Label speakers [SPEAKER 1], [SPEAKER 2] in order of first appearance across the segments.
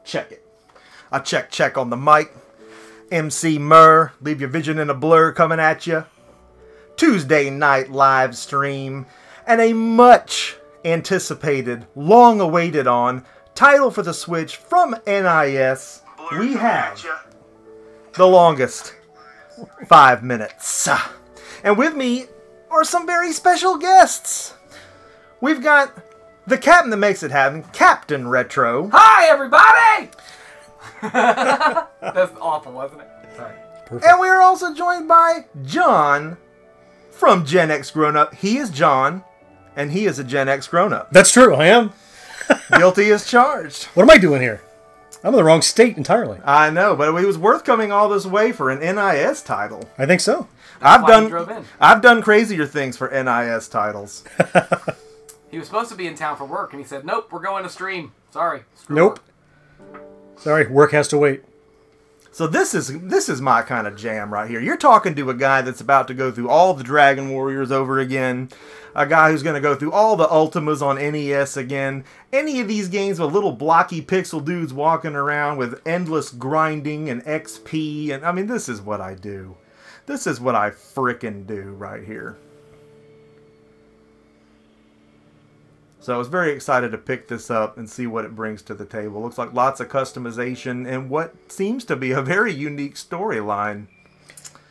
[SPEAKER 1] Check it. I check on the mic. Emceemur, leave your vision in a blur coming at you. Tuesday night live stream. And a much anticipated, long awaited on title for the Switch from NIS. We have the longest 5 minutes. And with me are some very special guests. We've got the Capn that makes it happen, Captain Retro.
[SPEAKER 2] Hi, everybody! That's awful, wasn't it? Sorry.
[SPEAKER 1] Perfect. And we are also joined by John from GenXGrownUp. He is John, and he is a GenXGrownUp.
[SPEAKER 3] That's true, I am.
[SPEAKER 1] Guilty as charged.
[SPEAKER 3] What am I doing here? I'm in the wrong state entirely.
[SPEAKER 1] I know, but it was worth coming all this way for an NIS title.
[SPEAKER 3] I think so.
[SPEAKER 1] I've done crazier things for NIS titles.
[SPEAKER 2] He was supposed to be in town for work, and he said, "Nope, we're going to stream. Sorry."
[SPEAKER 3] Nope. Sorry, work has to wait.
[SPEAKER 1] So this is my kind of jam right here. You're talking to a guy that's about to go through all the Dragon Warriors over again. A guy who's going to go through all the Ultimas on NES again. Any of these games with little blocky pixel dudes walking around with endless grinding and XP. And I mean, this is what I do. This is what I frickin' do right here. So I was very excited to pick this up and see what it brings to the table. Looks like lots of customization and what seems to be a very unique storyline.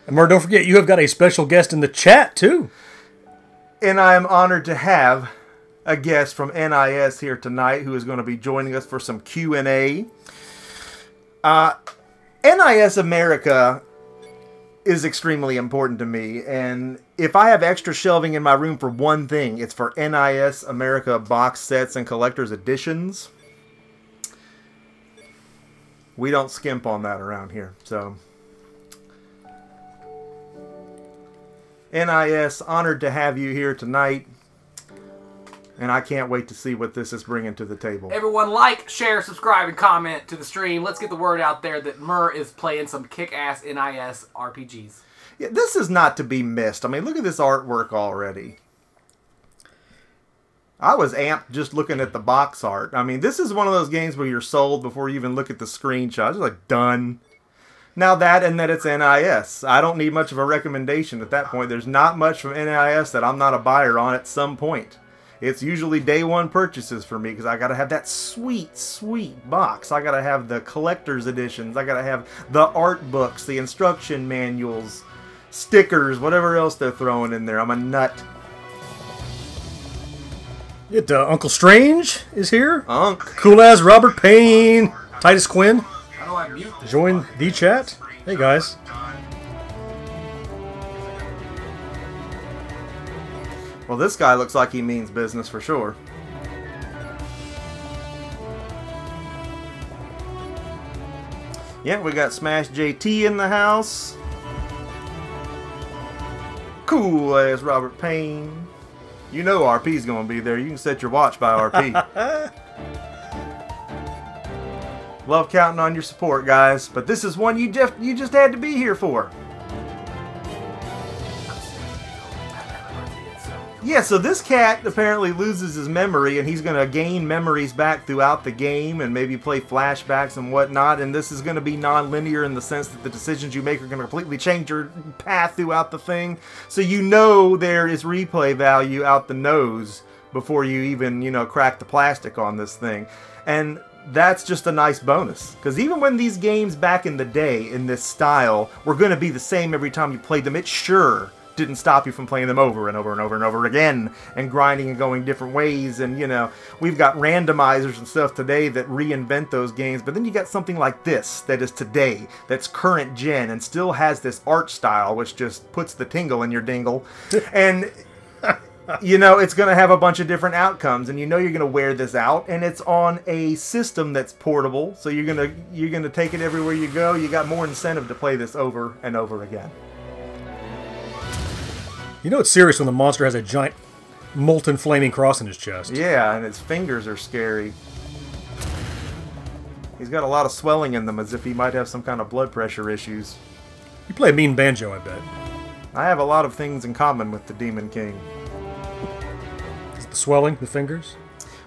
[SPEAKER 3] And Mur, don't forget, you have got a special guest in the chat, too.
[SPEAKER 1] And I am honored to have a guest from NIS here tonight who is going to be joining us for some Q&A. NIS America is extremely important to me, and if I have extra shelving in my room for one thing, it's for NIS America box sets and collector's editions. We don't skimp on that around here. So NIS, honored to have you here tonight, and I can't wait to see what this is bringing to the table.
[SPEAKER 2] Everyone like, share, subscribe, and comment to the stream. Let's get the word out there that Mur is playing some kick-ass NIS RPGs.
[SPEAKER 1] Yeah, this is not to be missed. I mean, look at this artwork already. I was amped just looking at the box art. I mean, this is one of those games where you're sold before you even look at the screenshots. It's like, done. Now that and that it's NIS. I don't need much of a recommendation at that point. There's not much from NIS that I'm not a buyer on at some point. It's usually day one purchases for me because I got to have that sweet, sweet box. I got to have the collector's editions. I got to have the art books, the instruction manuals, stickers, whatever else they're throwing in there. I'm a nut.
[SPEAKER 3] Uncle Strange is here.
[SPEAKER 1] Unc.
[SPEAKER 3] Cool as Robert Payne. Titus Quinn.
[SPEAKER 2] How do I mute this?
[SPEAKER 3] Join the chat. Hey, guys.
[SPEAKER 1] Well, this guy looks like he means business for sure. Yeah, we got Smash JT in the house. Cool as Robert Payne. You know RP's gonna be there. You can set your watch by RP. Love counting on your support, guys. But this is one you just had to be here for. Yeah, so this cat apparently loses his memory, and he's going to gain memories back throughout the game and maybe play flashbacks and whatnot, and this is going to be non-linear in the sense that the decisions you make are going to completely change your path throughout the thing. So you know there is replay value out the nose before you even, you know, crack the plastic on this thing. And that's just a nice bonus. Because even when these games back in the day in this style were going to be the same every time you played them, it sure didn't stop you from playing them over and over and over and over again and grinding and going different ways. And, you know, we've got randomizers and stuff today that reinvent those games, but then you got something like this that is today, that's current gen and still has this art style which just puts the tingle in your dingle. And you know, it's going to have a bunch of different outcomes, and you know you're going to wear this out, and it's on a system that's portable, so you're going to take it everywhere you go. You got more incentive to play this over and over again.
[SPEAKER 3] You know it's serious when the monster has a giant molten flaming cross in his chest.
[SPEAKER 1] Yeah, and his fingers are scary. He's got a lot of swelling in them as if he might have some kind of blood pressure issues.
[SPEAKER 3] You play a mean banjo, I bet.
[SPEAKER 1] I have a lot of things in common with the Demon King.
[SPEAKER 3] Is it the swelling, the fingers?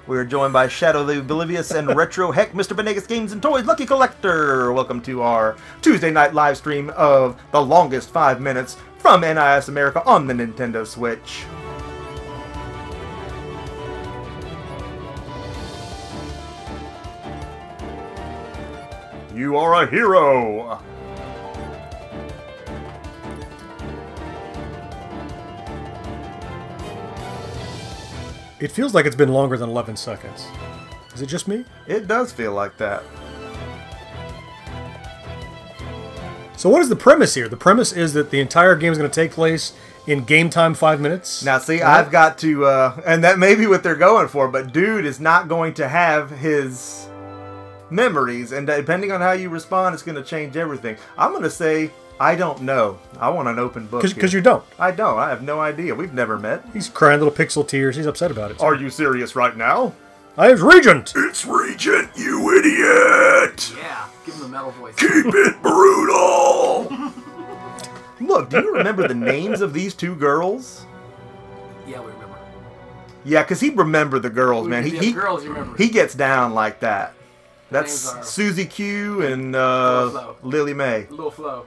[SPEAKER 1] We are joined by Shadow the Oblivious and Retro Heck, Mr. Venegas Games and Toys Lucky Collector. Welcome to our Tuesday night live stream of the longest 5 minutes from NIS America on the Nintendo Switch. You are a hero!
[SPEAKER 3] It feels like it's been longer than 11 seconds. Is it just me?
[SPEAKER 1] It does feel like that.
[SPEAKER 3] So what is the premise here? The premise is that the entire game is going to take place in game time 5 minutes?
[SPEAKER 1] Now see, I've got to, and that may be what they're going for, but dude is not going to have his memories, and depending on how you respond, it's going to change everything. I'm going to say, I don't know. I want an open book.
[SPEAKER 3] Because you don't.
[SPEAKER 1] I don't. I have no idea. We've never met.
[SPEAKER 3] He's crying little pixel tears. He's upset about it.
[SPEAKER 1] Are you serious right now?
[SPEAKER 3] I was Regent!
[SPEAKER 1] It's Regent, you idiot!
[SPEAKER 2] Yeah, give him the metal voice.
[SPEAKER 1] Keep it brutal! Look, do you remember the names of these two girls?
[SPEAKER 2] Yeah, we remember.
[SPEAKER 1] Yeah, because he'd remember the girls, man.
[SPEAKER 2] The girls you remember.
[SPEAKER 1] He gets down like that. That's
[SPEAKER 2] names are
[SPEAKER 1] Susie Q and
[SPEAKER 2] Flo.
[SPEAKER 1] Lily Mae.
[SPEAKER 2] Little Flo.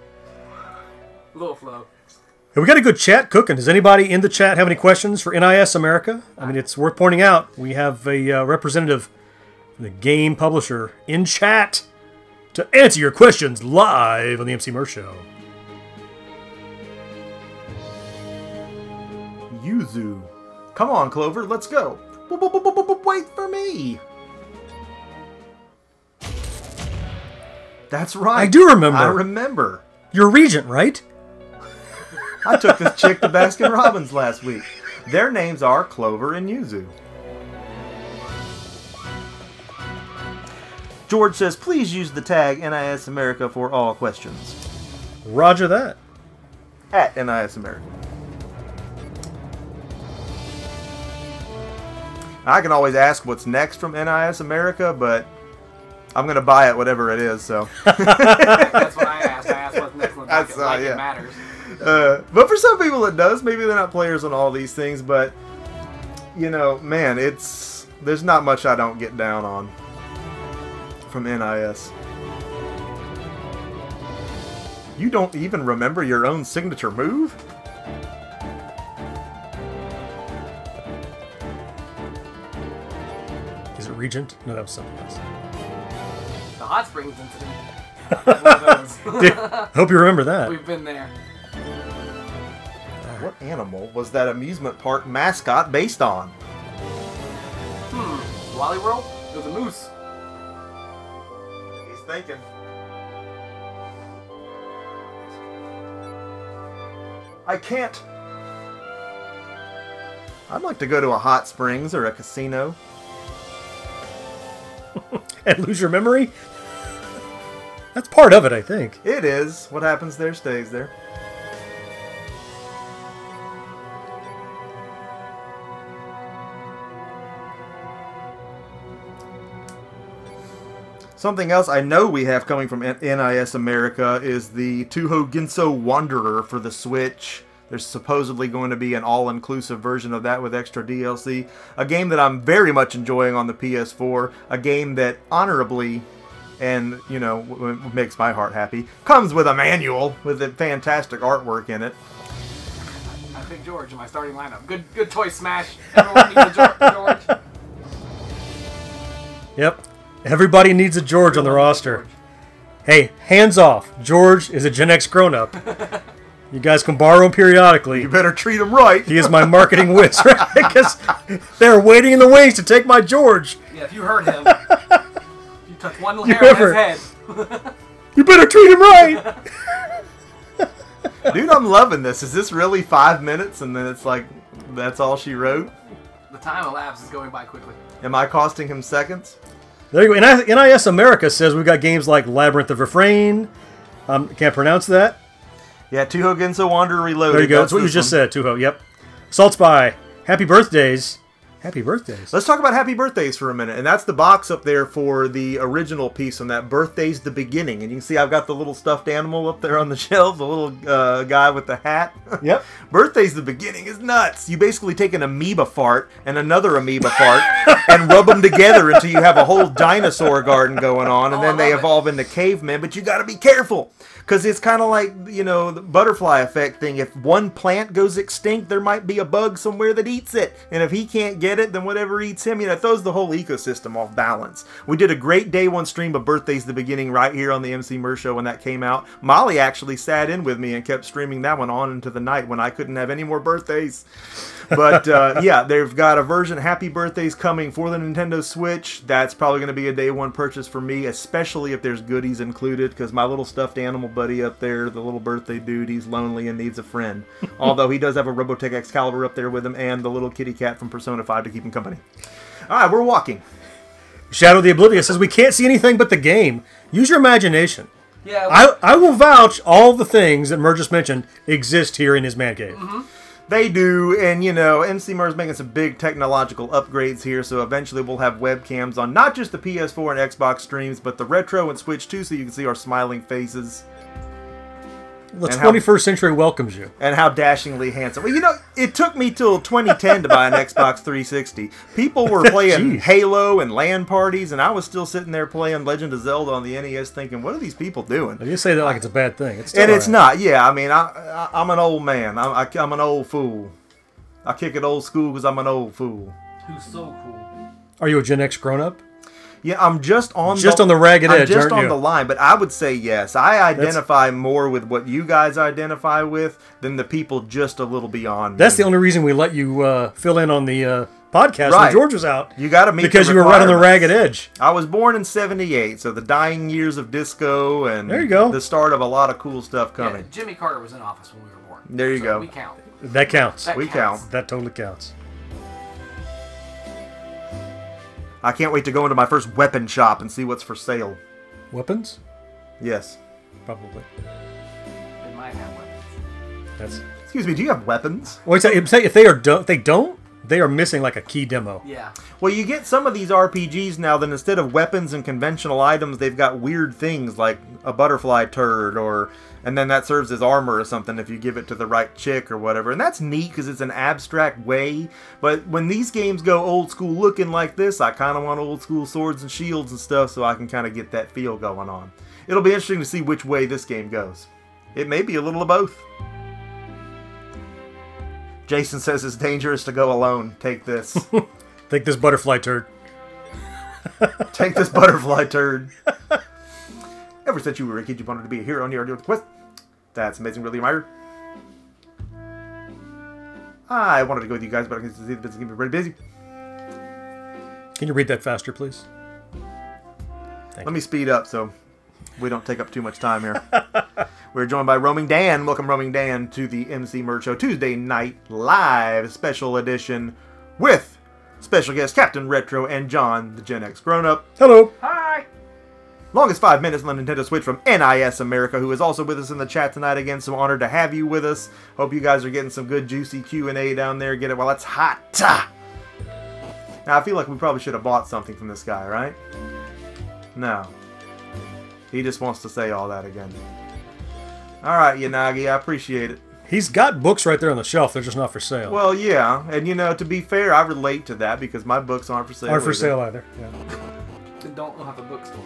[SPEAKER 3] Hey, we got a good chat cooking. Does anybody in the chat have any questions for NIS America? I mean, it's worth pointing out we have a representative from the game publisher in chat to answer your questions live on the Emceemur Show.
[SPEAKER 1] Yuzu. Come on, Clover, let's go. Wait for me. That's right.
[SPEAKER 3] I do remember.
[SPEAKER 1] I remember.
[SPEAKER 3] You're Regent, right?
[SPEAKER 1] I took this chick to Baskin Robbins last week. Their names are Clover and Yuzu. George says, please use the tag NIS America for all questions.
[SPEAKER 3] Roger that.
[SPEAKER 1] At NIS America. I can always ask what's next from NIS America, but I'm going to buy it whatever it is, so.
[SPEAKER 2] That's what I asked. I asked what's next on the docket, like
[SPEAKER 1] yeah.
[SPEAKER 2] it matters.
[SPEAKER 1] But for some people it does. Maybe they're not players on all these things, but, you know, man, there's not much I don't get down on from NIS. You don't even remember your own signature move?
[SPEAKER 3] Is it Regent? No, that was something else.
[SPEAKER 2] The Hot Springs incident. One of those.
[SPEAKER 3] Hope you remember that.
[SPEAKER 2] We've been there.
[SPEAKER 1] What animal was that amusement park mascot based on?
[SPEAKER 2] Wally World? It was a moose.
[SPEAKER 1] He's thinking. I can't. I'd like to go to a hot springs or a casino.
[SPEAKER 3] And lose your memory? That's part of it, I think.
[SPEAKER 1] It is. What happens there stays there. Something else I know we have coming from NIS America is the Touhou Ginso Wanderer for the Switch. There's supposedly going to be an all-inclusive version of that with extra DLC. A game that I'm very much enjoying on the PS4. A game that honorably, and, you know, makes my heart happy, comes with a manual with a fantastic artwork in it.
[SPEAKER 2] I picked George in my starting lineup. Good choice, Smash. Everyone needs a George.
[SPEAKER 3] Yep. Everybody needs a George on the roster. Hey, hands off. George is a GenXGrownUp. You guys can borrow him periodically.
[SPEAKER 1] You better treat him right.
[SPEAKER 3] He is my marketing whiz, right? Because they're waiting in the wings to take my George.
[SPEAKER 2] Yeah, if you hurt him, you touch one little hair on his head.
[SPEAKER 3] You better treat him right.
[SPEAKER 1] Dude, I'm loving this. Is this really 5 minutes and then it's like, that's all she wrote?
[SPEAKER 2] The time elapsed is going by quickly.
[SPEAKER 1] Am I costing him seconds?
[SPEAKER 3] There you go. NIS America says we've got games like Labyrinth of Refrain. Can't pronounce that.
[SPEAKER 1] Yeah, Touhou Ginso Wanderer Reloaded.
[SPEAKER 3] There you go. That's what you just said, Touhou. Yep. Salt Spy. Happy birthdays. Happy birthdays.
[SPEAKER 1] Let's talk about Happy Birthdays for a minute. And that's the box up there for the original piece on that. Birthday's the Beginning. And you can see I've got the little stuffed animal up there on the shelf, the little guy with the hat.
[SPEAKER 3] Yep.
[SPEAKER 1] Birthday's the Beginning is nuts. You basically take an amoeba fart and another amoeba fart and rub them together until you have a whole dinosaur garden going on. And then they evolve into cavemen. But you got to be careful. Because it's kind of like, you know, the butterfly effect thing. If one plant goes extinct, there might be a bug somewhere that eats it. And if he can't get it, then whatever eats him, you know, it throws the whole ecosystem off balance. We did a great day one stream of Birthday's the Beginning right here on the Emceemur show when that came out. Molly actually sat in with me and kept streaming that one on into the night when I couldn't have any more birthdays. But yeah, they've got a version, Happy Birthdays, coming for the Nintendo Switch. That's probably going to be a day one purchase for me, especially if there's goodies included, because my little stuffed animal buddy up there, the little birthday dude, he's lonely and needs a friend. Although he does have a Robotech Excalibur up there with him and the little kitty cat from Persona 5 to keep him company. All right, we're walking.
[SPEAKER 3] Shadow of the Oblivious says we can't see anything but the game. Use your imagination.
[SPEAKER 2] Yeah,
[SPEAKER 3] I will vouch all the things that Mur just mentioned exist here in his man cave.
[SPEAKER 2] Mm-hmm.
[SPEAKER 1] They do, and you know, Emceemur is making some big technological upgrades here, so eventually we'll have webcams on not just the PS4 and Xbox streams, but the Retro and Switch too, so you can see our smiling faces.
[SPEAKER 3] The 21st century welcomes you.
[SPEAKER 1] And how dashingly handsome. Well, you know, it took me till 2010 to buy an Xbox 360. People were playing Halo and LAN parties, and I was still sitting there playing Legend of Zelda on the NES thinking, what are these people doing?
[SPEAKER 3] You say that like it's a bad thing. It's still
[SPEAKER 1] and it's not. Yeah, I mean, I'm an old man. I'm an old fool. I kick it old school because I'm an old fool.
[SPEAKER 2] Who's so cool?
[SPEAKER 3] Are you a Gen X grown-up?
[SPEAKER 1] Yeah, I'm just on
[SPEAKER 3] the ragged edge,
[SPEAKER 1] I'm just
[SPEAKER 3] aren't
[SPEAKER 1] on
[SPEAKER 3] you?
[SPEAKER 1] the line, but I would say yes. I identify more with what you guys identify with than the people just a little beyond.
[SPEAKER 3] That's the only reason we let you fill in on the podcast
[SPEAKER 1] Right.
[SPEAKER 3] when George was out.
[SPEAKER 1] You got to meet
[SPEAKER 3] because
[SPEAKER 1] the
[SPEAKER 3] you were right on the
[SPEAKER 1] requirements.
[SPEAKER 3] ragged edge.
[SPEAKER 1] I was born in '78, so the dying years of disco and
[SPEAKER 3] There you go.
[SPEAKER 1] the start of a lot of cool stuff coming.
[SPEAKER 2] Yeah, Jimmy Carter was in office when we were born.
[SPEAKER 1] There you go.
[SPEAKER 2] We count.
[SPEAKER 3] That counts.
[SPEAKER 2] That
[SPEAKER 1] We
[SPEAKER 2] counts.
[SPEAKER 1] count.
[SPEAKER 3] That totally counts.
[SPEAKER 1] I can't wait to go into my first weapon shop and see what's for sale.
[SPEAKER 3] Weapons?
[SPEAKER 1] Yes.
[SPEAKER 3] Probably.
[SPEAKER 2] They might have weapons.
[SPEAKER 3] That's.
[SPEAKER 1] Excuse me, do you have weapons?
[SPEAKER 3] Well, if they don't, they are missing like a key demo.
[SPEAKER 2] Yeah.
[SPEAKER 1] Well, you get some of these RPGs now that instead of weapons and conventional items, they've got weird things like a butterfly turd and then that serves as armor or something if you give it to the right chick or whatever. And that's neat because it's an abstract way. But when these games go old school looking like this, I kind of want old school swords and shields and stuff so I can kind of get that feel going on. It'll be interesting to see which way this game goes. It may be a little of both. Jason says it's dangerous to go alone. Take this.
[SPEAKER 3] Take this butterfly turd.
[SPEAKER 1] Take this butterfly turd. Ever since you were a kid, you wanted to be a hero on your quest. That's amazing, really, Meyer. I wanted to go with you guys, but I can see the business can be pretty busy.
[SPEAKER 3] Can you read that faster, please?
[SPEAKER 1] Let me speed up so we don't take up too much time here. We're joined by Roaming Dan. Welcome, Roaming Dan, to the Emceemur Show Tuesday Night Live Special Edition with special guests Captain Retro and John, the Gen X GrownUp.
[SPEAKER 3] Hello.
[SPEAKER 2] Hi.
[SPEAKER 1] Longest 5 minutes on the Nintendo Switch from NIS America, who is also with us in the chat tonight. Again, so honored to have you with us. Hope you guys are getting some good juicy Q&A down there. Get it while it's hot. Now, I feel like we probably should have bought something from this guy, right? No. He just wants to say all that again. Alright, Yanagi, I appreciate it.
[SPEAKER 3] He's got books right there on the shelf. They're just not for sale.
[SPEAKER 1] Well, yeah. And, you know, to be fair, I relate to that because my books aren't for sale.
[SPEAKER 3] Aren't for sale either. Yeah.
[SPEAKER 2] They don't have a bookstore.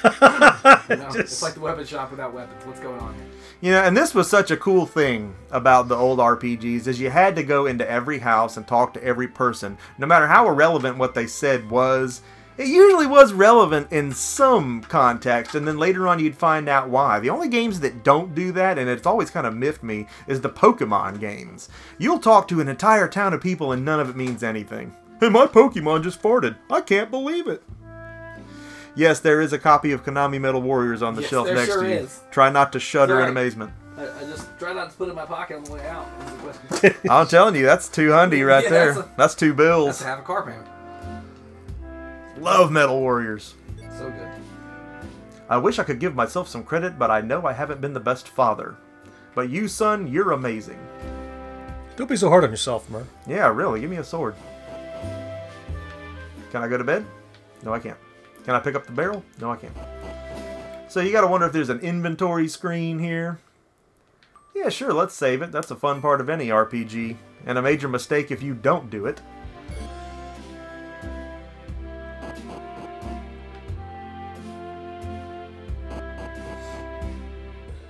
[SPEAKER 2] It's like the weapon shop without weapons. What's going on here?
[SPEAKER 1] You know, and this was such a cool thing about the old RPGs is you had to go into every house and talk to every person. No matter how irrelevant what they said was, it usually was relevant in some context, and then later on you'd find out why. The only games that don't do that, and it's always kind of miffed me, is the Pokemon games. You'll talk to an entire town of people and none of it means anything. Hey, my Pokemon just farted. I can't believe it. Yes, there is a copy of Konami Metal Warriors on the shelf
[SPEAKER 2] there
[SPEAKER 1] next
[SPEAKER 2] sure
[SPEAKER 1] to you.
[SPEAKER 2] is.
[SPEAKER 1] Try not to shudder in
[SPEAKER 2] Sorry.
[SPEAKER 1] amazement.
[SPEAKER 2] I just try not to put it in my pocket on the way out. Is the question.
[SPEAKER 1] I'm telling you, that's $200 right
[SPEAKER 2] Yeah,
[SPEAKER 1] there. That's $2
[SPEAKER 2] That's
[SPEAKER 1] bills.
[SPEAKER 2] to have a car payment.
[SPEAKER 1] Love Metal Warriors.
[SPEAKER 2] So good.
[SPEAKER 1] I wish I could give myself some credit, but I know I haven't been the best father. But you, son, you're amazing.
[SPEAKER 3] Don't be so hard on yourself, Mur.
[SPEAKER 1] Yeah, really. Give me a sword. Can I go to bed? No, I can't. Can I pick up the barrel? No, I can't. So you got to wonder if there's an inventory screen here. Yeah, sure, let's save it. That's a fun part of any RPG. And a major mistake if you don't do it.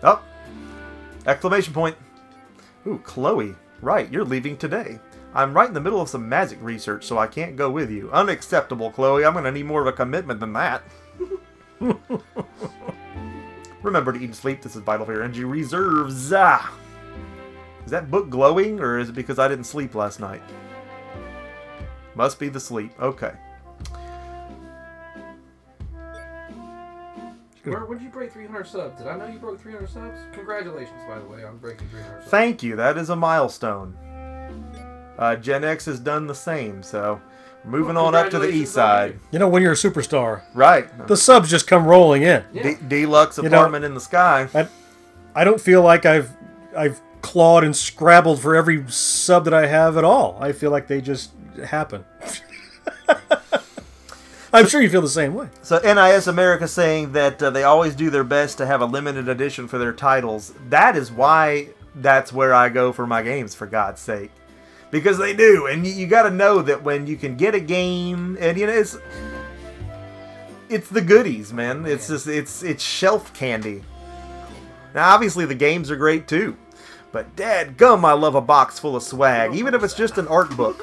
[SPEAKER 1] Oh! Exclamation point. Ooh, Chloe. Right, you're leaving today. I'm right in the middle of some magic research, so I can't go with you. Unacceptable, Chloe. I'm going to need more of a commitment than that. Remember to eat and sleep. This is vital for your energy reserves. Ah. Is that book glowing, or is it because I didn't sleep last night? Must be the sleep. Okay.
[SPEAKER 2] Where did you break 300 subs? Did I know you broke 300 subs? Congratulations, by the way, on breaking 300 subs.
[SPEAKER 1] Thank you. That is a milestone. Gen X has done the same, so moving on up to the east side.
[SPEAKER 3] You know, when you're a superstar,
[SPEAKER 1] right?
[SPEAKER 3] The subs just come rolling in.
[SPEAKER 2] Yeah.
[SPEAKER 1] Deluxe apartment in the sky.
[SPEAKER 3] I don't feel like I've clawed and scrabbled for every sub that I have at all. I feel like they just happen. I'm sure you feel the same way.
[SPEAKER 1] So NIS America saying that they always do their best to have a limited edition for their titles. That is why that's where I go for my games, for God's sake. Because they do. And you got to know that when you can get a game, and you know, it's the goodies, man. It's just it's shelf candy. Now obviously the games are great too. But dadgum, I love a box full of swag, even if it's just an art book.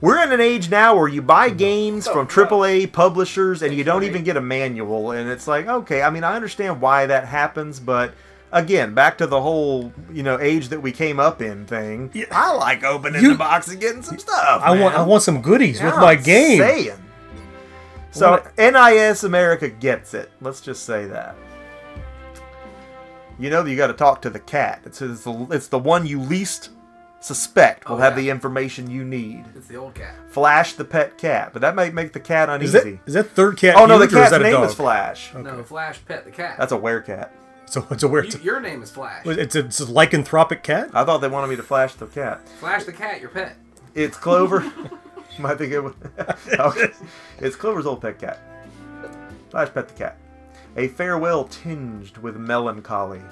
[SPEAKER 1] We're in an age now where you buy games from AAA publishers and you don't even get a manual. And it's like, okay, I mean, I understand why that happens, but again, back to the whole, you know, age that we came up in thing. Yeah. I like opening the box and getting some stuff,
[SPEAKER 3] I want some goodies with my game.
[SPEAKER 1] Saying. So NIS America gets it. Let's just say that. You know that you got to talk to the cat. It's the one you least suspect will have the information you need.
[SPEAKER 2] It's the old cat.
[SPEAKER 1] Flash the pet cat, but that might make the cat uneasy.
[SPEAKER 3] Is that third cat?
[SPEAKER 1] Oh no, the cat's name is Flash.
[SPEAKER 2] Okay. No, Flash pet the cat.
[SPEAKER 1] That's a werecat.
[SPEAKER 3] So it's a weird.
[SPEAKER 2] Your name is Flash.
[SPEAKER 3] It's a lycanthropic cat.
[SPEAKER 1] I thought they wanted me to flash the cat.
[SPEAKER 2] Flash the cat, your pet.
[SPEAKER 1] It's Clover. You might think it was. Okay. It's Clover's old pet cat. Flash pet the cat. A farewell tinged with melancholy.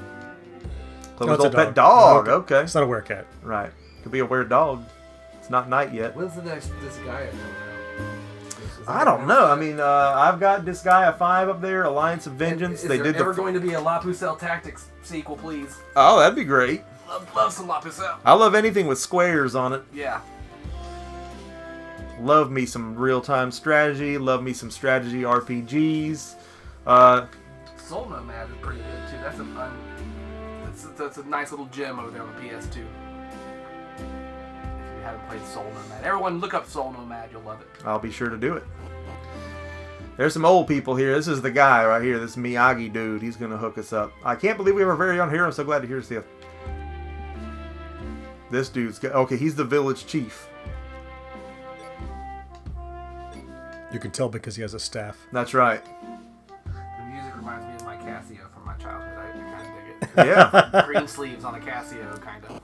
[SPEAKER 1] Clover's old pet dog. Okay.
[SPEAKER 3] It's not a werecat.
[SPEAKER 1] Right. Could be a weird dog. It's not night yet.
[SPEAKER 2] When's the next Disgaea coming out?
[SPEAKER 1] I don't know. I mean, I've got Disgaea 5 up there, Alliance of Vengeance.
[SPEAKER 2] Is there ever going to be a La Pucelle Tactics sequel, please?
[SPEAKER 1] Oh, that'd be great.
[SPEAKER 2] Love some La Pucelle.
[SPEAKER 1] I love anything with squares on it.
[SPEAKER 2] Yeah.
[SPEAKER 1] Love me some real-time strategy. Love me some strategy RPGs.
[SPEAKER 2] Soul Nomad is pretty good too. That's a nice little gem over there on the PS2. If you haven't played Soul Nomad, everyone look up Soul Nomad. You'll love it.
[SPEAKER 1] I'll be sure to do it. There's some old people here. This is the guy right here. This Miyagi dude. He's gonna hook us up. I can't believe we have a very young hero. I'm so glad to hear this. This dude's okay. He's the village chief.
[SPEAKER 3] You can tell because he has a staff.
[SPEAKER 1] That's right.
[SPEAKER 2] The music reminds me of my Casio from my childhood. I kind of dig it.
[SPEAKER 1] Yeah.
[SPEAKER 2] Green sleeves on a Casio, kind of.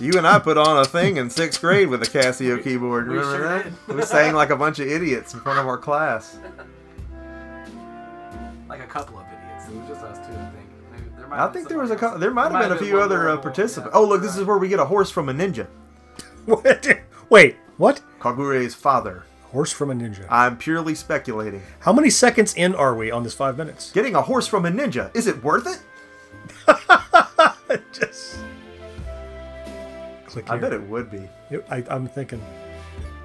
[SPEAKER 1] You and I put on a thing in 6th grade with a Casio keyboard. Remember
[SPEAKER 2] sure
[SPEAKER 1] that?
[SPEAKER 2] did.
[SPEAKER 1] We sang like a bunch of idiots in front of our class.
[SPEAKER 2] Like a couple of idiots. It was just us two, I think.
[SPEAKER 1] I think there was a couple. There might have been a few other participants. Oh, look! This is where we get a horse from a ninja.
[SPEAKER 3] Wait, what?
[SPEAKER 1] Kagure's father.
[SPEAKER 3] Horse from a ninja.
[SPEAKER 1] I'm purely speculating.
[SPEAKER 3] How many seconds in are we on this 5 minutes?
[SPEAKER 1] Getting a horse from a ninja. Is it worth it?
[SPEAKER 3] Just click here.
[SPEAKER 1] I bet it would be.
[SPEAKER 3] I'm thinking.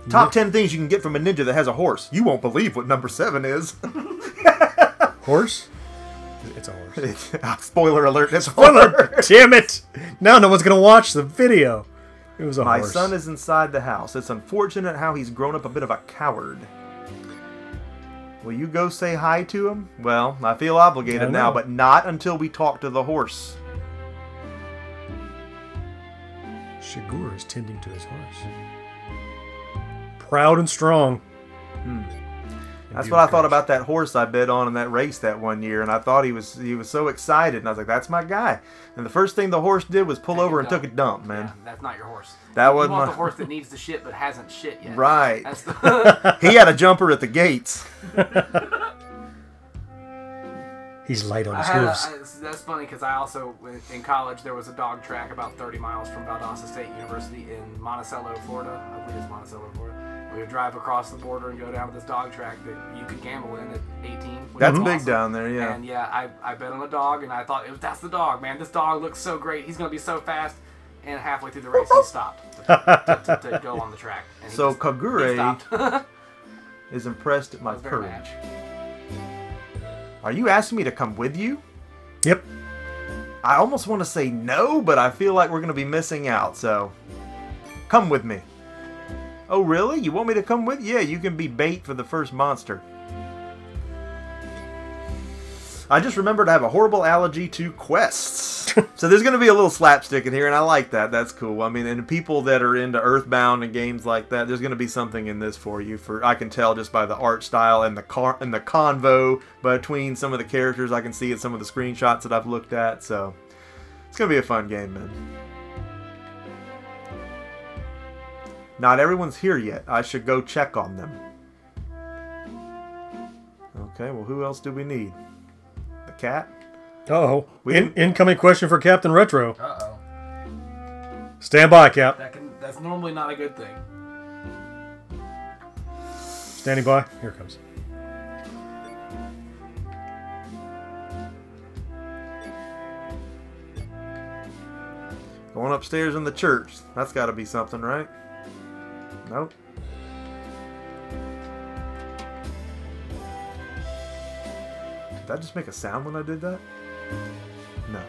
[SPEAKER 1] Top 10 things you can get from a ninja that has a horse. You won't believe what number 7 is.
[SPEAKER 3] Horse? It's a horse.
[SPEAKER 1] Spoiler alert. It's
[SPEAKER 3] Spoiler! Damn it! Now no one's going to watch the video. It was a horse.
[SPEAKER 1] My son is inside the house. It's unfortunate how he's grown up a bit of a coward. Will you go say hi to him? Well, I feel obligated now, but not until we talk to the horse.
[SPEAKER 3] Shigur is tending to his horse. Proud and strong.
[SPEAKER 1] That's what I thought about that horse I bet on in that race that one year, and I thought he was so excited, and I was like, that's my guy. And the first thing the horse did was pull over and took a dump, man.
[SPEAKER 2] Yeah, that's not your horse.
[SPEAKER 1] That wasn't
[SPEAKER 2] you want
[SPEAKER 1] my
[SPEAKER 2] the horse that needs to shit but hasn't shit yet.
[SPEAKER 1] Right.
[SPEAKER 2] That's the
[SPEAKER 1] He had a jumper at the gates.
[SPEAKER 3] He's light on his hooves.
[SPEAKER 2] That's funny because I also, in college, there was a dog track about 30 miles from Valdosta State University in Monticello, Florida. I believe it's Monticello, Florida. We would drive across the border and go down to this dog track that you could gamble in at 18.
[SPEAKER 1] That's big down there, yeah.
[SPEAKER 2] And yeah, I bet on a dog, and I thought, that's the dog, man. This dog looks so great. He's going to be so fast. And halfway through the race, he stopped to go on the track. And
[SPEAKER 1] so Kagure
[SPEAKER 2] he
[SPEAKER 1] is impressed at my courage.
[SPEAKER 2] Mad.
[SPEAKER 1] Are you asking me to come with you?
[SPEAKER 3] Yep.
[SPEAKER 1] I almost want to say no, but I feel like we're going to be missing out, so come with me. Oh, really? You want me to come with you? Yeah, you can be bait for the first monster. I just remembered I have a horrible allergy to quests. So there's going to be a little slapstick in here, and I like that. That's cool. I mean, and people that are into Earthbound and games like that, there's going to be something in this for you. I can tell just by the art style and the convo between some of the characters. I can see in some of the screenshots that I've looked at. So it's going to be a fun game, man. Not everyone's here yet. I should go check on them. Okay, well, who else do we need? The cat?
[SPEAKER 3] Uh-oh. Incoming question for Captain Retro.
[SPEAKER 2] Uh-oh.
[SPEAKER 3] Stand by, Cap.
[SPEAKER 2] That's normally not a good thing.
[SPEAKER 3] Standing by. Here it comes.
[SPEAKER 1] Going upstairs in the church. That's got to be something, right? Nope. Did that just make a sound when I did that? No.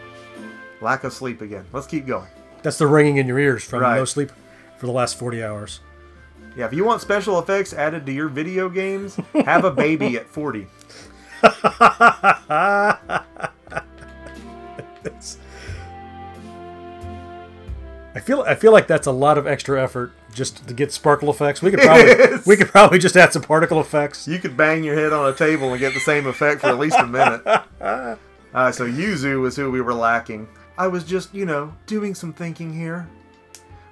[SPEAKER 1] Lack of sleep again. Let's keep going.
[SPEAKER 3] That's the ringing in your ears from no sleep for the last 40 hours.
[SPEAKER 1] Yeah, if you want special effects added to your video games, have a baby at 40.
[SPEAKER 3] I feel like that's a lot of extra effort just to get sparkle effects. We could probably just add some particle effects.
[SPEAKER 1] You could bang your head on a table and get the same effect for at least a minute. So Yuzu was who we were lacking. I was just, doing some thinking here.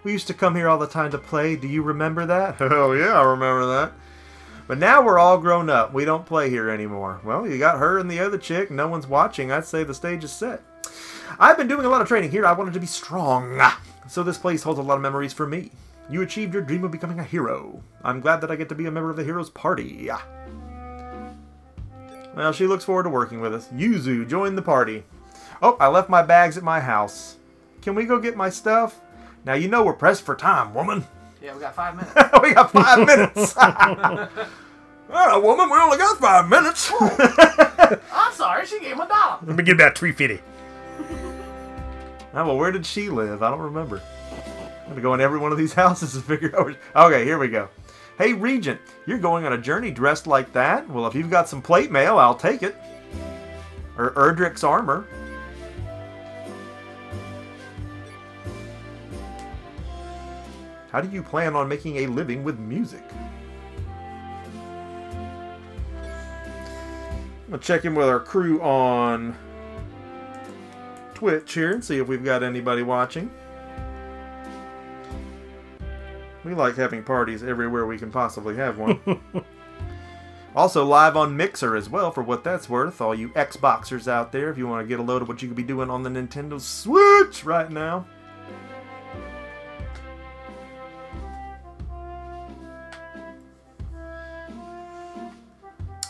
[SPEAKER 1] We used to come here all the time to play. Do you remember that? Oh yeah, I remember that. But now we're all grown up. We don't play here anymore. Well, you got her and the other chick. No one's watching. I'd say the stage is set. I've been doing a lot of training here. I wanted to be strong. So this place holds a lot of memories for me. You achieved your dream of becoming a hero. I'm glad that I get to be a member of the heroes party. Well, she looks forward to working with us. Yuzu, join the party. Oh, I left my bags at my house. Can we go get my stuff? Now, you know we're pressed for time, woman.
[SPEAKER 2] Yeah, we got 5 minutes.
[SPEAKER 1] We got 5 minutes. Well, woman, we only got 5 minutes.
[SPEAKER 2] I'm sorry, she gave him $1.
[SPEAKER 3] Let me get about $3.50.
[SPEAKER 1] Oh, well, where did she live? I don't remember. I'm going to go in every one of these houses and figure out where... Okay, here we go. Hey, Regent, you're going on a journey dressed like that? Well, if you've got some plate mail, I'll take it. Or Erdrick's armor. How do you plan on making a living with music? I'm going to check in with our crew on Twitch here and see if we've got anybody watching. We like having parties everywhere we can possibly have one. Also live on Mixer as well, for what that's worth. All you Xboxers out there, if you want to get a load of what you could be doing on the Nintendo Switch right now.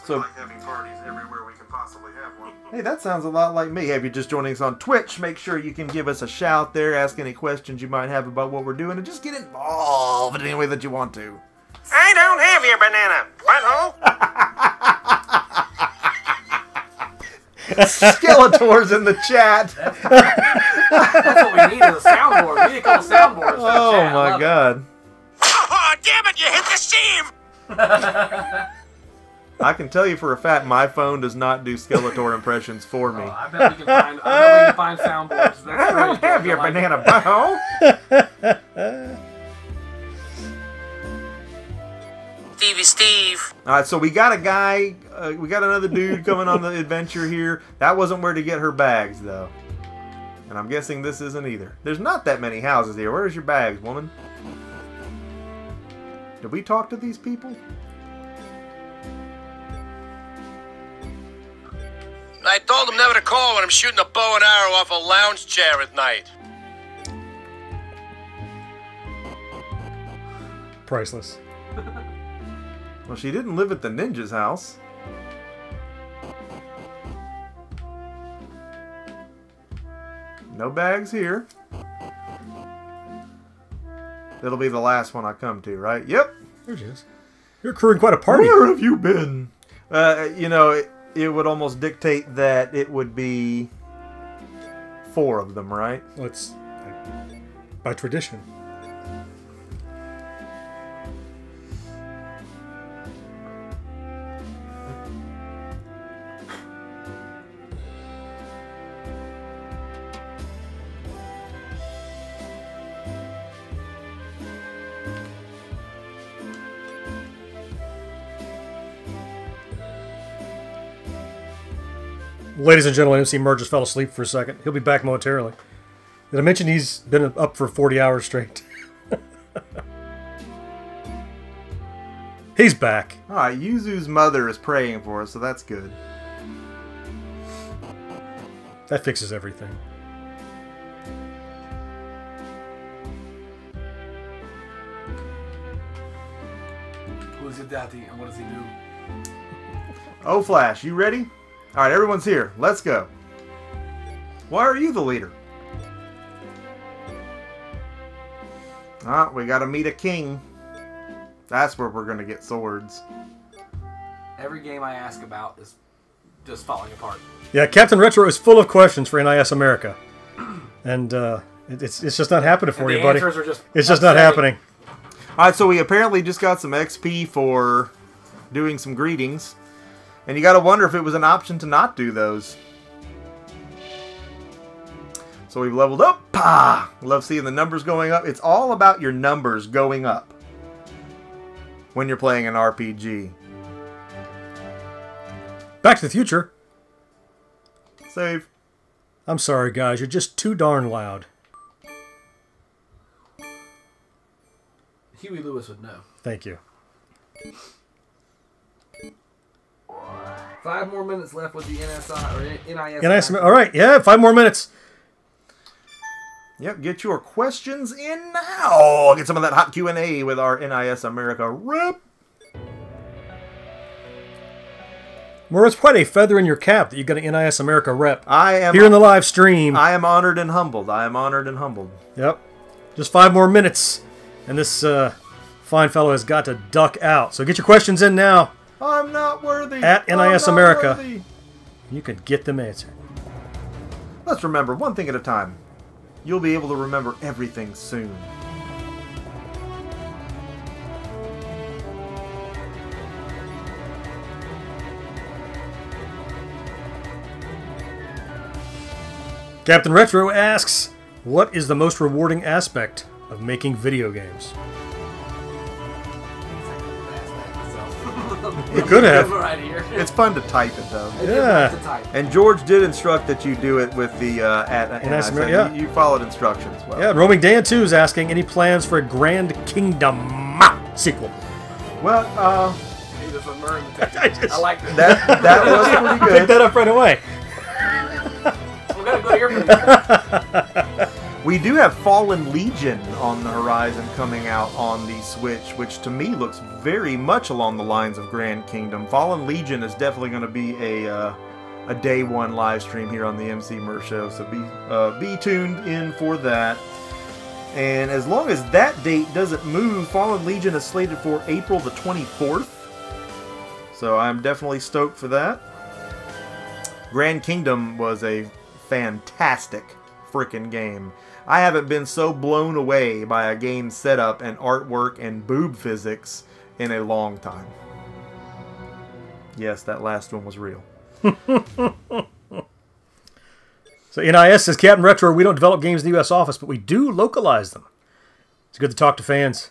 [SPEAKER 1] So, like having parties everywhere we can possibly have one. Hey, that sounds a lot like me. Hey, if you're just joining us on Twitch, make sure you can give us a shout there, ask any questions you might have about what we're doing, and just get involved in any way that you want to.
[SPEAKER 4] I don't have your banana, butthole.
[SPEAKER 1] Skeletor's in the chat.
[SPEAKER 2] That's what we need is a soundboard. We need a couple soundboards.
[SPEAKER 1] Oh my god.
[SPEAKER 4] Oh, damn it, you hit the seam!
[SPEAKER 1] I can tell you for a fact my phone does not do Skeletor impressions for me.
[SPEAKER 2] I bet we can find soundboards.
[SPEAKER 1] I don't have your banana butthole.
[SPEAKER 4] Stevie Steve.
[SPEAKER 1] All right, so we got a guy, we got another dude coming on the adventure here. That wasn't where to get her bags, though. And I'm guessing this isn't either. There's not that many houses here. Where's your bags, woman? Did we talk to these people?
[SPEAKER 4] I told him never to call when I'm shooting a bow and arrow off a lounge chair at night.
[SPEAKER 3] Priceless.
[SPEAKER 1] Well, she didn't live at the ninja's house. No bags here. It'll be the last one I come to, right? Yep.
[SPEAKER 3] There she is. You're accruing quite a party.
[SPEAKER 1] Where have you been? You know, it would almost dictate that it would be 4 of them, right?
[SPEAKER 3] Well, it's by tradition. Ladies and gentlemen, Emceemur just fell asleep for a second. He'll be back momentarily. Did I mention he's been up for 40 hours straight? He's back.
[SPEAKER 1] Alright, Yuzu's mother is praying for us, so that's good.
[SPEAKER 3] That fixes everything.
[SPEAKER 2] Who is your daddy and what does he do?
[SPEAKER 1] Oh, Flash, you ready? Alright, everyone's here. Let's go. Why are you the leader? We gotta meet a king. That's where we're gonna get swords.
[SPEAKER 2] Every game I ask about is just falling apart.
[SPEAKER 3] Yeah, Captain Retro is full of questions for NIS America. And it's just not happening for
[SPEAKER 2] And
[SPEAKER 3] you,
[SPEAKER 2] the
[SPEAKER 3] buddy.
[SPEAKER 2] answers are just
[SPEAKER 3] It's just not happening.
[SPEAKER 1] Alright, so we apparently just got some XP for doing some greetings. And you gotta wonder if it was an option to not do those. So we've leveled up. Pah! Love seeing the numbers going up. It's all about your numbers going up when you're playing an RPG.
[SPEAKER 3] Back to the Future.
[SPEAKER 1] Save.
[SPEAKER 3] I'm sorry, guys. You're just too darn loud.
[SPEAKER 2] Huey Lewis would know.
[SPEAKER 3] Thank you.
[SPEAKER 2] 5 more minutes left with the NSI or NIS.
[SPEAKER 3] NIS. All right. Yeah, 5 more minutes.
[SPEAKER 1] Yep, get your questions in now. Get some of that hot Q&A with our NIS America rep.
[SPEAKER 3] Well, it's quite a feather in your cap that you got an NIS America rep.
[SPEAKER 1] I am
[SPEAKER 3] here in the live stream.
[SPEAKER 1] I am honored and humbled. I am honored and humbled.
[SPEAKER 3] Yep. Just 5 more minutes, and this fine fellow has got to duck out. So get your questions in now.
[SPEAKER 1] I'm not worthy.
[SPEAKER 3] At NIS America.
[SPEAKER 1] Worthy.
[SPEAKER 3] You can get them answered.
[SPEAKER 1] Let's remember one thing at a time. You'll be able to remember everything soon.
[SPEAKER 3] Captain Retro asks, what is the most rewarding aspect of making video games? You could have.
[SPEAKER 2] Right here.
[SPEAKER 1] It's fun to type it, though.
[SPEAKER 3] Yeah.
[SPEAKER 1] And George did instruct that you do it with the
[SPEAKER 3] NIS,
[SPEAKER 1] so
[SPEAKER 3] yeah.
[SPEAKER 1] you followed instructions well.
[SPEAKER 3] Yeah, Roaming Dan 2 is asking, any plans for a Grand Kingdom sequel?
[SPEAKER 1] Well,
[SPEAKER 2] He just unlearned the I like it.
[SPEAKER 1] that was pretty
[SPEAKER 3] Pick
[SPEAKER 1] good.
[SPEAKER 3] that up right away.
[SPEAKER 2] I'm gonna go here for this.
[SPEAKER 1] We do have Fallen Legion on the horizon coming out on the Switch, which to me looks very much along the lines of Grand Kingdom. Fallen Legion is definitely going to be a day one live stream here on the Emceemur show, so be tuned in for that. And as long as that date doesn't move, Fallen Legion is slated for April the 24th. So I'm definitely stoked for that. Grand Kingdom was a fantastic freaking game. I haven't been so blown away by a game setup and artwork and boob physics in a long time. Yes, that last one was real.
[SPEAKER 3] So NIS says, Captain Retro, we don't develop games in the U.S. office, but we do localize them. It's good to talk to fans.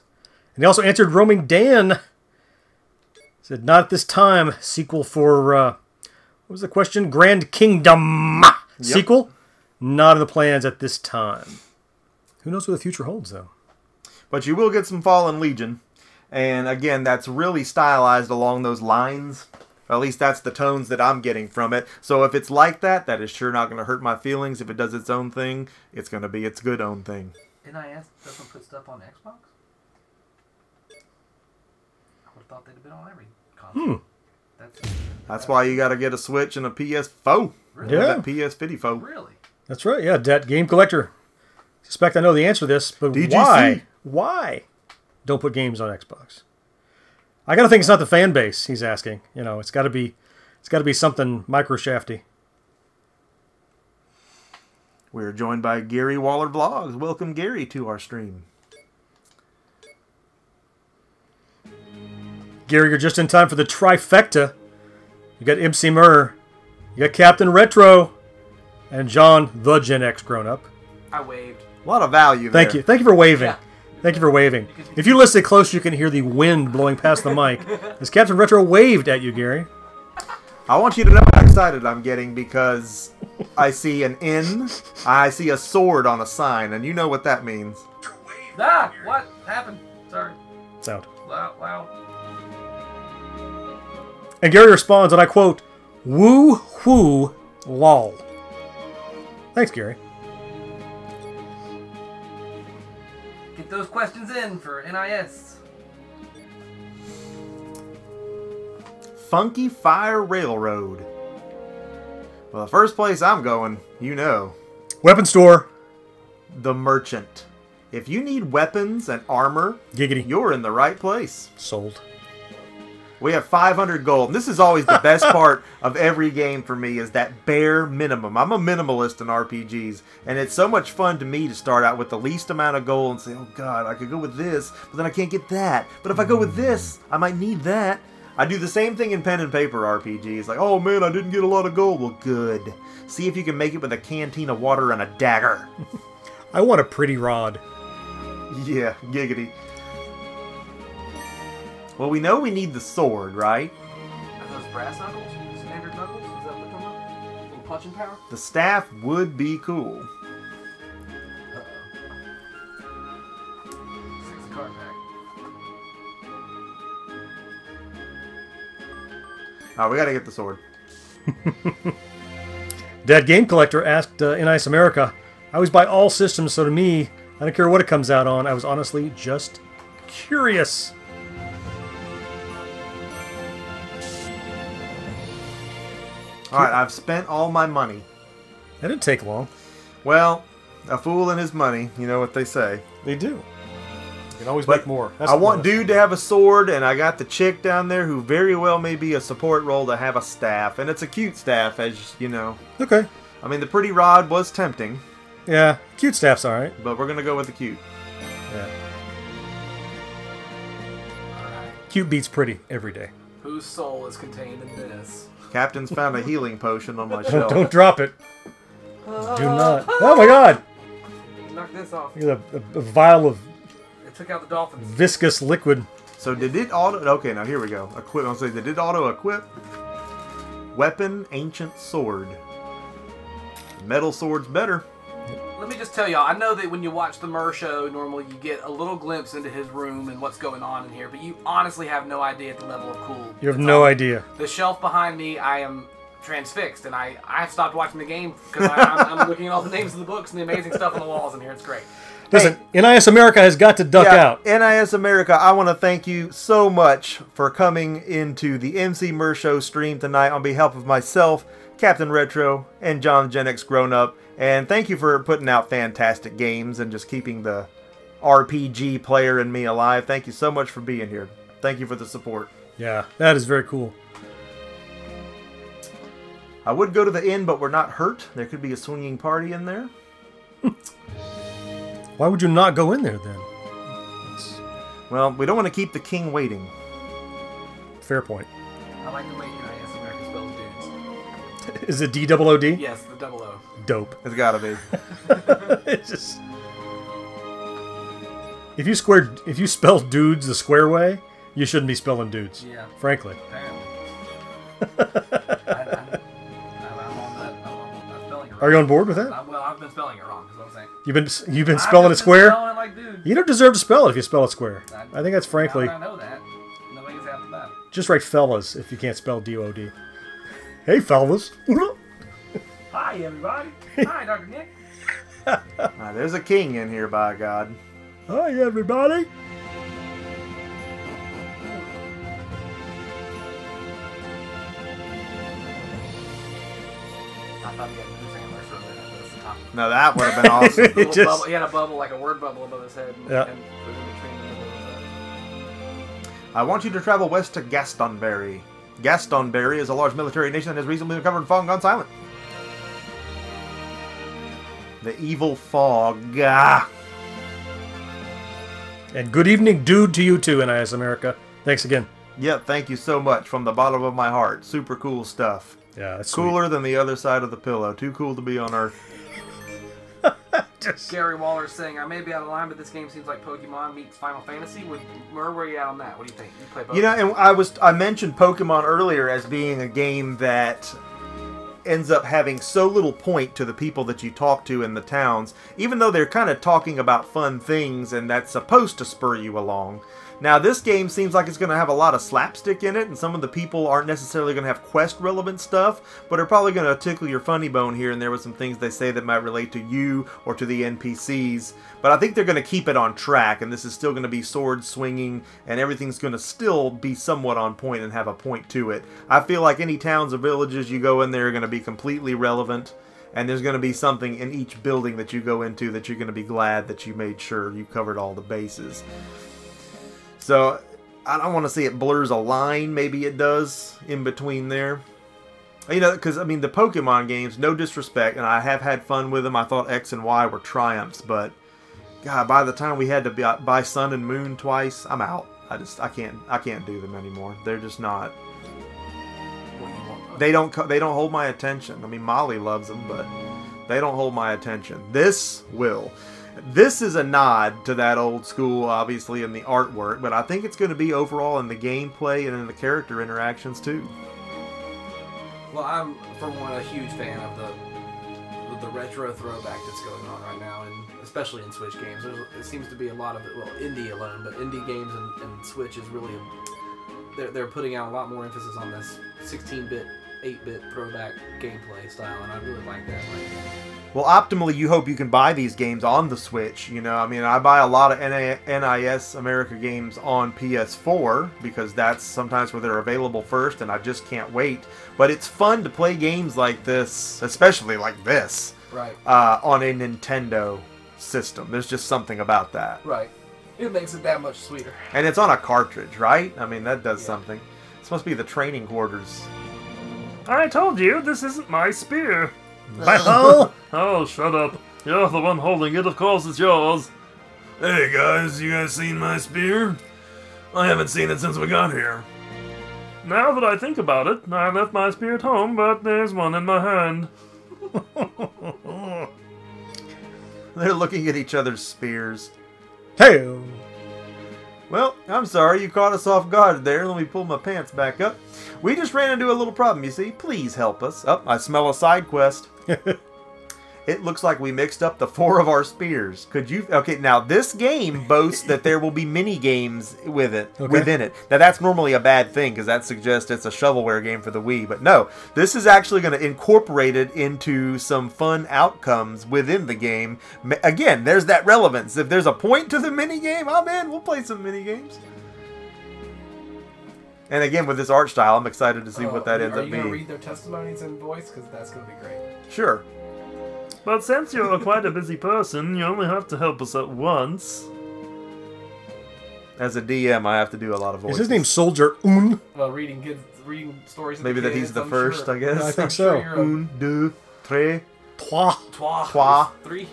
[SPEAKER 3] And he also answered Roaming Dan. Said not at this time. Sequel for what was the question? Grand Kingdom sequel? Not in the plans at this time. Who knows what the future holds, though?
[SPEAKER 1] But you will get some Fallen Legion. And again, that's really stylized along those lines. At least that's the tones that I'm getting from it. So if it's like that, that is sure not going to hurt my feelings. If it does its own thing, it's going to be its good own thing.
[SPEAKER 2] NIS doesn't put stuff on Xbox? I would have thought they'd have been on every console.
[SPEAKER 1] That's why you got to get a Switch and a PS4.
[SPEAKER 2] Really?
[SPEAKER 3] Yeah.
[SPEAKER 1] That PS4.
[SPEAKER 2] Really?
[SPEAKER 3] That's right. Yeah, Dat Game Collector. Suspect I know the answer to this, but
[SPEAKER 1] DGC.
[SPEAKER 3] why? Why don't put games on Xbox? I gotta think it's not the fan base. He's asking. You know, it's got to be something micro-shafty.
[SPEAKER 1] We're joined by Gary Waller Vlogs. Welcome, Gary, to our stream.
[SPEAKER 3] Gary, you're just in time for the trifecta. You got Emceemur, you got Captain Retro, and John the GenXGrownUp.
[SPEAKER 2] I waved.
[SPEAKER 1] A lot of value there.
[SPEAKER 3] Thank you. Thank you for waving.
[SPEAKER 2] Yeah.
[SPEAKER 3] Thank you for waving. If you listen close, you can hear the wind blowing past the mic. As Captain Retro waved at you, Gary.
[SPEAKER 1] I want you to know how excited I'm getting because I see an N, I see a sword on a sign, and you know what that means.
[SPEAKER 2] Ah! What happened? Sorry.
[SPEAKER 3] Sound.
[SPEAKER 2] Wow.
[SPEAKER 3] And Gary responds, and I quote, "Woo whoo lol." Thanks, Gary.
[SPEAKER 2] Get those questions in for NIS.
[SPEAKER 1] Funky Fire Railroad. Well, the first place I'm going, you know,
[SPEAKER 3] Weapon store.
[SPEAKER 1] the Merchant. If you need weapons and armor,
[SPEAKER 3] Giggity.
[SPEAKER 1] you're in the right place.
[SPEAKER 3] Sold.
[SPEAKER 1] We have 500 gold. And this is always the best part of every game for me is that bare minimum. I'm a minimalist in RPGs, and it's so much fun to me to start out with the least amount of gold and say, oh god, I could go with this, but then I can't get that. But if I go with this, I might need that. I do the same thing in pen and paper RPGs. Like, oh man, I didn't get a lot of gold. Well, good. See if you can make it with a canteen of water and a dagger.
[SPEAKER 3] I want a pretty rod.
[SPEAKER 1] Yeah, giggity. Well, we know we need the sword, right?
[SPEAKER 2] Are those brass knuckles? Standard knuckles? Is that what they're called? Little punching power?
[SPEAKER 1] The staff would be cool.
[SPEAKER 2] Uh-oh. Six card pack.
[SPEAKER 1] Oh, we gotta get the sword.
[SPEAKER 3] Dead Game Collector asked NIS America, I always buy all systems, so to me, I don't care what it comes out on. I was honestly just curious.
[SPEAKER 1] Alright, I've spent all my money.
[SPEAKER 3] That didn't take long.
[SPEAKER 1] Well, a fool and his money, you know what they say.
[SPEAKER 3] They do. You can always
[SPEAKER 1] But
[SPEAKER 3] make more. That's
[SPEAKER 1] I
[SPEAKER 3] the
[SPEAKER 1] want
[SPEAKER 3] bonus.
[SPEAKER 1] dude to have a sword, and I got the chick down there who very well may be a support role to have a staff. And it's a cute staff, as you know.
[SPEAKER 3] Okay.
[SPEAKER 1] I mean, the pretty rod was tempting,
[SPEAKER 3] Yeah, cute staff's alright.
[SPEAKER 1] but we're gonna go with the cute.
[SPEAKER 3] Yeah.
[SPEAKER 2] Alright.
[SPEAKER 3] Cute beats pretty every day.
[SPEAKER 2] Whose soul is contained in this?
[SPEAKER 1] Captain's found a healing potion on my shelf.
[SPEAKER 3] Don't drop it. Do not. Oh my god!
[SPEAKER 2] Knock this off.
[SPEAKER 3] Look at a vial of
[SPEAKER 2] It took out the dolphins.
[SPEAKER 3] viscous liquid.
[SPEAKER 1] So did it auto... Okay, now here we go. Equip. I'll say, did it auto-equip? Weapon, ancient sword. Metal sword's better.
[SPEAKER 2] Let me just tell y'all, I know that when you watch the Mur show, normally you get a little glimpse into his room and what's going on in here, but you honestly have no idea at the level of cool.
[SPEAKER 3] You have
[SPEAKER 2] that's
[SPEAKER 3] no
[SPEAKER 2] on
[SPEAKER 3] idea.
[SPEAKER 2] The shelf behind me, I am transfixed, and I have stopped watching the game because I'm looking at all the names of the books and the amazing stuff on the walls in here. It's great.
[SPEAKER 3] Listen, NIS America has got to duck out.
[SPEAKER 1] NIS America, I want to thank you so much for coming into the Emceemur show stream tonight on behalf of myself, Captain Retro, and John GenXGrownUp. And thank you for putting out fantastic games and just keeping the RPG player in me alive. Thank you so much for being here. Thank you for the support.
[SPEAKER 3] Yeah, that is very cool.
[SPEAKER 1] I would go to the inn, but we're not hurt. There could be a swinging party in there.
[SPEAKER 3] Why would you not go in there then?
[SPEAKER 1] Well, we don't want to keep the king waiting.
[SPEAKER 3] Fair point.
[SPEAKER 2] I like the way NIS America spells dudes.
[SPEAKER 3] Is it D-O-O-D?
[SPEAKER 2] Yes, the double O.
[SPEAKER 3] Dope.
[SPEAKER 1] It's gotta be.
[SPEAKER 3] It's just... If you spell dudes the square way, you shouldn't be spelling dudes.
[SPEAKER 2] Yeah.
[SPEAKER 3] Frankly.
[SPEAKER 2] Apparently. I'm on that spelling it wrong.
[SPEAKER 3] Are you on board with that?
[SPEAKER 2] Well, I've been spelling it wrong, is what I'm saying.
[SPEAKER 3] You've been spelling it square?
[SPEAKER 2] Spelling it like dude.
[SPEAKER 3] You don't deserve to spell it if you spell it square. I think that's frankly.
[SPEAKER 2] I know that. Nobody gets half the battle.
[SPEAKER 3] Just write fellas if you can't spell D-O-D. Hey, fellas.
[SPEAKER 2] Hi, everybody. Hi, Dr. Nick.
[SPEAKER 1] There's a king in here, by God.
[SPEAKER 3] Hi, everybody.
[SPEAKER 2] I thought he had news antlers for a minute, but it's the top.
[SPEAKER 1] No, that would have been awesome.
[SPEAKER 3] It just-
[SPEAKER 2] Bubble, he had a bubble, like a word bubble above his head.
[SPEAKER 3] Yeah.
[SPEAKER 2] And it was in between the middle of his
[SPEAKER 1] I want you to travel west to Gastonbury. Gastonbury is a large military nation that has recently recovered from Gone Silent. The evil fog. Ah.
[SPEAKER 3] And good evening, dude, to you too, NIS America. Thanks again.
[SPEAKER 1] Yep, thank you so much from the bottom of my heart. Super cool stuff.
[SPEAKER 3] Yeah, that's
[SPEAKER 1] Cooler than the other side of the pillow. Too cool to be on Earth.
[SPEAKER 2] Gary Waller's saying, I may be out of line, but this game seems like Pokemon meets Final Fantasy. Where are you at on that? What do you think? You play both?
[SPEAKER 1] You know, and I mentioned Pokemon earlier as being a game that ends up having so little point to the people that you talk to in the towns, even though they're kind of talking about fun things and that's supposed to spur you along. Now, this game seems like it's going to have a lot of slapstick in it, and some of the people aren't necessarily going to have quest-relevant stuff, but are probably going to tickle your funny bone here and there with some things they say that might relate to you or to the NPCs. But I think they're going to keep it on track, and this is still going to be sword-swinging, and everything's going to still be somewhat on point and have a point to it. I feel like any towns or villages you go in there are going to be completely relevant, and there's going to be something in each building that you go into that you're going to be glad that you made sure you covered all the bases. So, I don't want to say it blurs a line, maybe it does, in between there. You know, because, I mean, the Pokemon games, no disrespect, and I have had fun with them. I thought X and Y were triumphs, but, God, by the time we had to buy Sun and Moon twice, I'm out. I can't do them anymore. They're just not. They don't hold my attention. I mean, Molly loves them, but they don't hold my attention. This will. This is a nod to that old school, obviously, in the artwork, but I think it's going to be overall in the gameplay and in the character interactions, too.
[SPEAKER 2] Well, I'm, for one, a huge fan of the retro throwback that's going on right now, and especially in Switch games. It seems to be a lot of it, well, indie alone, but indie games and Switch is really, they're putting out a lot more emphasis on this 16-bit, 8-bit throwback gameplay style, and I really like that.
[SPEAKER 1] Well, optimally, you hope you can buy these games on the Switch. You know, I mean, I buy a lot of NIS America games on PS4 because that's sometimes where they're available first, and I just can't wait. But it's fun to play games like this, especially like this,
[SPEAKER 2] right,
[SPEAKER 1] on a Nintendo system. There's just something about that.
[SPEAKER 2] Right. It makes it that much sweeter.
[SPEAKER 1] And it's on a cartridge, right? I mean, that does something. It's supposed to be the training quarters.
[SPEAKER 5] I told you, this isn't my spear.
[SPEAKER 3] Well,
[SPEAKER 5] Oh, shut up. You're the one holding it, of course it's yours.
[SPEAKER 6] Hey guys, you guys seen my spear? I haven't seen it since we got here.
[SPEAKER 5] Now that I think about it, I left my spear at home, but there's one in my hand.
[SPEAKER 1] They're looking at each other's spears.
[SPEAKER 3] hey,
[SPEAKER 1] Well, I'm sorry, you caught us off guard there. Let me pull my pants back up. We just ran into a little problem, you see. Please help us. Oh, I smell a side quest. It looks like we mixed up the 4 of our spears. Could you... Okay, now this game boasts that there will be mini-games within it. Now that's normally a bad thing because that suggests it's a shovelware game for the Wii. But no, this is actually going to incorporate it into some fun outcomes within the game. Again, there's that relevance. If there's a point to the mini-game, oh man, we'll play some mini-games. And again, with this art style, I'm excited to see what that ends up
[SPEAKER 2] Are you going
[SPEAKER 1] being.
[SPEAKER 2] to read their testimonies in voice? Because that's going to be great.
[SPEAKER 1] Sure.
[SPEAKER 5] But since you're quite a busy person, you only have to help us at once.
[SPEAKER 1] As a DM, I have to do a lot of
[SPEAKER 3] is
[SPEAKER 1] voices.
[SPEAKER 3] his name Soldier Un?
[SPEAKER 2] Well, reading stories. Of
[SPEAKER 1] Maybe
[SPEAKER 2] the
[SPEAKER 1] that
[SPEAKER 2] kids,
[SPEAKER 1] he's the
[SPEAKER 2] I'm
[SPEAKER 1] first,
[SPEAKER 2] sure.
[SPEAKER 1] I guess.
[SPEAKER 3] I think
[SPEAKER 2] I'm
[SPEAKER 3] so.
[SPEAKER 2] Sure you're a-
[SPEAKER 1] 1, 2, 3.
[SPEAKER 3] Trois.
[SPEAKER 2] Trois.
[SPEAKER 1] Trois.
[SPEAKER 2] 3.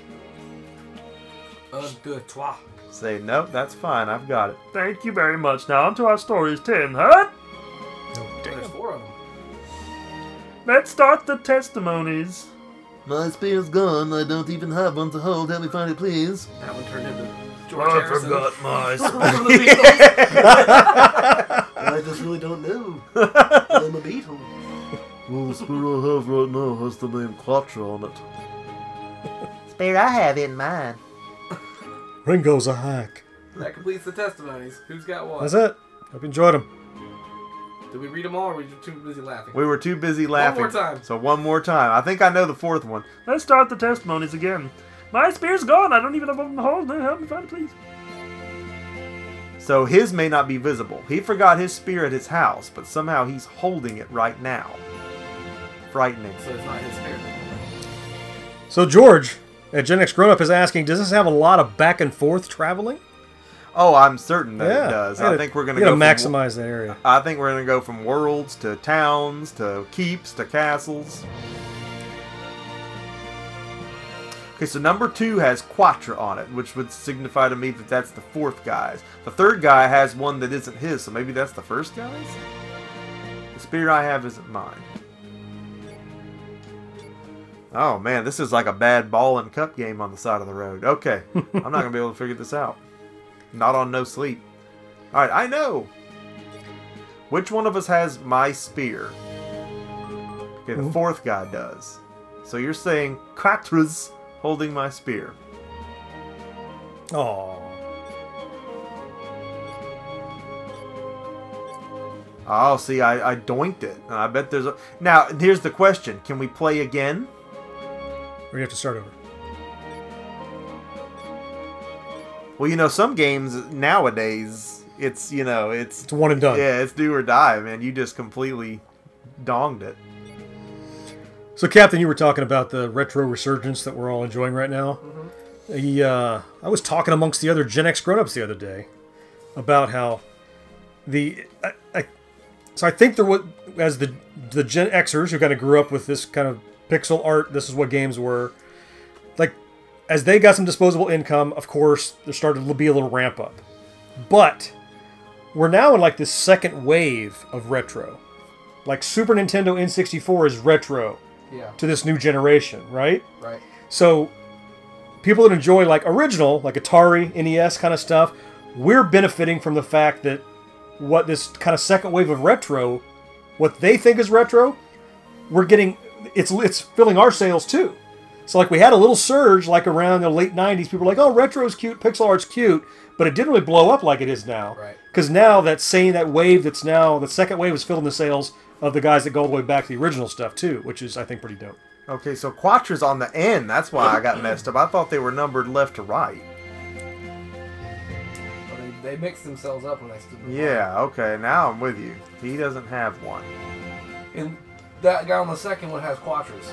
[SPEAKER 2] 1, 2, 3.
[SPEAKER 1] Say, nope, that's fine. I've got it.
[SPEAKER 5] Thank you very much. Now on to our stories 10, huh?
[SPEAKER 2] There's 4 of them.
[SPEAKER 5] Let's start the testimonies.
[SPEAKER 6] My spear's gone. I don't even have one to hold. Help me find it, please.
[SPEAKER 2] That one turned into George
[SPEAKER 6] I
[SPEAKER 2] Harrison.
[SPEAKER 6] forgot my
[SPEAKER 2] From the Beatles.
[SPEAKER 7] I just really don't know. I'm a beetle.
[SPEAKER 6] Well, the spear I have right now has the name Quattro on it.
[SPEAKER 1] Spear I have in mine.
[SPEAKER 3] Ringo's a hack.
[SPEAKER 2] That completes the testimonies. Who's got what?
[SPEAKER 3] That's it. Hope you enjoyed them.
[SPEAKER 2] Did we read them all, or were you too busy laughing?
[SPEAKER 1] We were too busy laughing.
[SPEAKER 2] One more time.
[SPEAKER 1] So one more time. I think I know the fourth one.
[SPEAKER 5] Let's start the testimonies again. My spear's gone. I don't even have one to hold. Help me find it, please.
[SPEAKER 1] So his may not be visible. He forgot his spear at his house, but somehow he's holding it right now. Frightening.
[SPEAKER 2] So it's not his spear.
[SPEAKER 3] So George at GenXGrownUp is asking, does this have a lot of back and forth traveling?
[SPEAKER 1] Oh, I'm certain that it does.
[SPEAKER 3] I
[SPEAKER 1] think we're going
[SPEAKER 3] to
[SPEAKER 1] to
[SPEAKER 3] maximize that area.
[SPEAKER 1] I think we're going to go from worlds to towns to keeps to castles. Okay, so number 2 has Quattro on it, which would signify to me that that's the fourth guy's. The third guy has one that isn't his, so maybe that's the first guy's? The spear I have isn't mine. Oh man, this is like a bad ball and cup game on the side of the road. Okay, I'm not going to be able to figure this out. Not on no sleep. Alright, I know! Which one of us has my spear? Okay, the fourth guy does. So you're saying Quattro's holding my spear.
[SPEAKER 3] Oh.
[SPEAKER 1] Oh, see, I doinked it. And I bet there's a... Now, here's the question. Can we play again?
[SPEAKER 3] Or you have to start over?
[SPEAKER 1] Well, you know, some games nowadays, it's, you know, it's
[SPEAKER 3] one and done.
[SPEAKER 1] Yeah, it's do or die, man. You just completely donged it.
[SPEAKER 3] So, Captain, you were talking about the retro resurgence that we're all enjoying right now. Mm-hmm. I was talking amongst the other GenXGrownUps the other day about how so I think there was, as the Gen Xers who kind of grew up with this kind of pixel art, this is what games were, like, as they got some disposable income, of course, there started to be a little ramp up. But we're now in like this second wave of retro. Like Super Nintendo N64 is retro to this new generation, right?
[SPEAKER 2] Right.
[SPEAKER 3] So people that enjoy like original, like Atari, NES kind of stuff, we're benefiting from the fact that what this kind of second wave of retro, what they think is retro, we're getting, it's filling our sales too. So like we had a little surge like around the late 90s. People were like, oh, retro's cute, pixel art's cute, but it didn't really blow up like it is now.
[SPEAKER 2] Right.
[SPEAKER 3] Because now that wave that's now, the second wave is filling the sales of the guys that go all the way back to the original stuff too, which is, I think, pretty dope.
[SPEAKER 1] Okay, so Quattro's on the end. That's why I got messed up. I thought they were numbered left to right.
[SPEAKER 2] Well, they mix themselves up when they stood in the
[SPEAKER 1] Yeah, okay, now I'm with you. He doesn't have one.
[SPEAKER 2] And that guy on the second one has Quattros.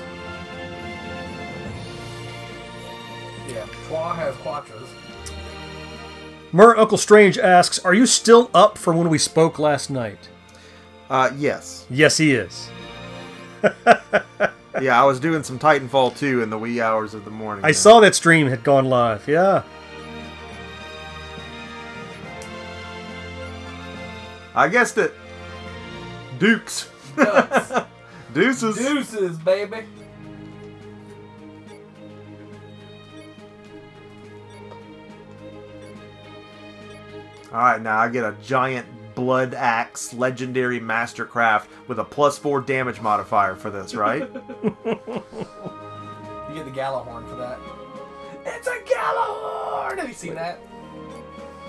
[SPEAKER 2] Yeah, Trois has Quattros.
[SPEAKER 3] Uncle Strange asks, are you still up from when we spoke last night?
[SPEAKER 1] Yes.
[SPEAKER 3] Yes, he is.
[SPEAKER 1] Yeah, I was doing some Titanfall 2 in the wee hours of the morning.
[SPEAKER 3] I saw that stream had gone live, yeah.
[SPEAKER 1] I guessed it. Dukes. Deuces.
[SPEAKER 2] Deuces, baby.
[SPEAKER 1] Alright, now I get a giant Blood Axe Legendary Mastercraft with a +4 damage modifier for this, right?
[SPEAKER 2] You get the Galahorn for that. It's a Galahorn! Have you seen that?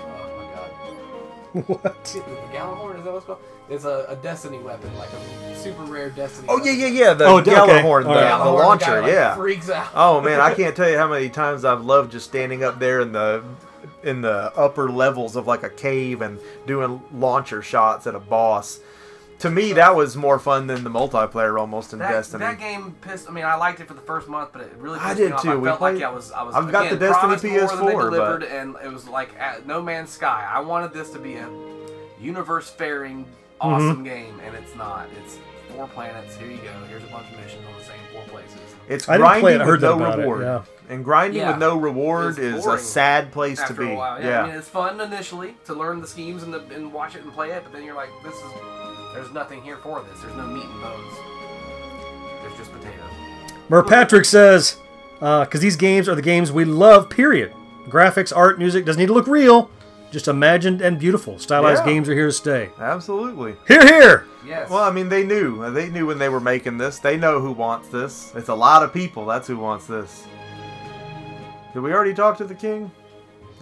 [SPEAKER 2] Oh my god.
[SPEAKER 3] What?
[SPEAKER 2] The Galahorn, is that what it's called? It's a Destiny weapon, like a super rare Destiny
[SPEAKER 1] Oh,
[SPEAKER 2] weapon.
[SPEAKER 1] yeah. The
[SPEAKER 3] okay.
[SPEAKER 1] Galahorn,
[SPEAKER 3] All
[SPEAKER 1] the
[SPEAKER 3] right.
[SPEAKER 2] Galahorn,
[SPEAKER 1] launcher,
[SPEAKER 2] the guy, like,
[SPEAKER 1] yeah.
[SPEAKER 2] freaks out.
[SPEAKER 1] Oh, man, I can't tell you how many times I've loved just standing up there in the upper levels of like a cave and doing launcher shots at a boss. To me, that was more fun than the multiplayer almost in Destiny.
[SPEAKER 2] That game pissed. I mean, I liked it for the first month, but it really pissed
[SPEAKER 1] I did
[SPEAKER 2] me off.
[SPEAKER 1] too.
[SPEAKER 2] I
[SPEAKER 1] We
[SPEAKER 2] felt
[SPEAKER 1] played-
[SPEAKER 2] like I was.
[SPEAKER 1] I've got
[SPEAKER 2] again,
[SPEAKER 1] the Destiny
[SPEAKER 2] promised more than they
[SPEAKER 1] PS4,
[SPEAKER 2] delivered,
[SPEAKER 1] but-
[SPEAKER 2] and it was like No Man's Sky. I wanted this to be a universe-faring, awesome game, and it's not. It's 4 planets. Here you go. Here's a bunch of missions on the same 4 places.
[SPEAKER 1] It's
[SPEAKER 3] I didn't play it.
[SPEAKER 1] grinding
[SPEAKER 3] I
[SPEAKER 1] with
[SPEAKER 3] heard that
[SPEAKER 1] no
[SPEAKER 3] about it,
[SPEAKER 1] reward.
[SPEAKER 3] yeah.
[SPEAKER 1] And grinding
[SPEAKER 2] Yeah.
[SPEAKER 1] with no reward
[SPEAKER 2] It's
[SPEAKER 1] is a
[SPEAKER 2] boring
[SPEAKER 1] sad place to
[SPEAKER 2] After
[SPEAKER 1] be.
[SPEAKER 2] a while,
[SPEAKER 1] Yeah.
[SPEAKER 2] I mean, it's fun initially to learn the schemes and watch it and play it, but then you're like, there's nothing here for this. There's no meat and bones. There's just potatoes.
[SPEAKER 3] Patrick says, because these games are the games we love, period. Graphics, art, music doesn't need to look real. just imagined and beautiful. Stylized
[SPEAKER 1] Yeah.
[SPEAKER 3] games are here to stay.
[SPEAKER 1] Absolutely.
[SPEAKER 3] Here, here!
[SPEAKER 2] Yes.
[SPEAKER 1] Well, I mean, they knew. They knew when they were making this. They know who wants this. It's a lot of people. That's who wants this. Did we already talk to the king?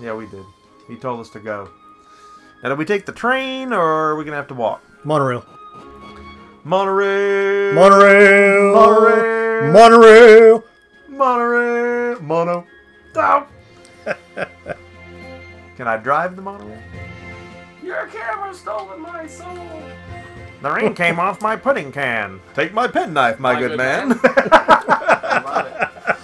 [SPEAKER 1] Yeah, we did. He told us to go. Now, do we take the train, or are we going to have to walk?
[SPEAKER 3] Monorail.
[SPEAKER 1] Monorail!
[SPEAKER 3] Monorail!
[SPEAKER 1] Monorail!
[SPEAKER 3] Monorail!
[SPEAKER 1] Monorail! Mono. Stop! Can I drive the monorail?
[SPEAKER 2] Your camera's stolen my soul.
[SPEAKER 1] The ring came off my pudding can. Take my penknife, my good man.
[SPEAKER 2] I love it.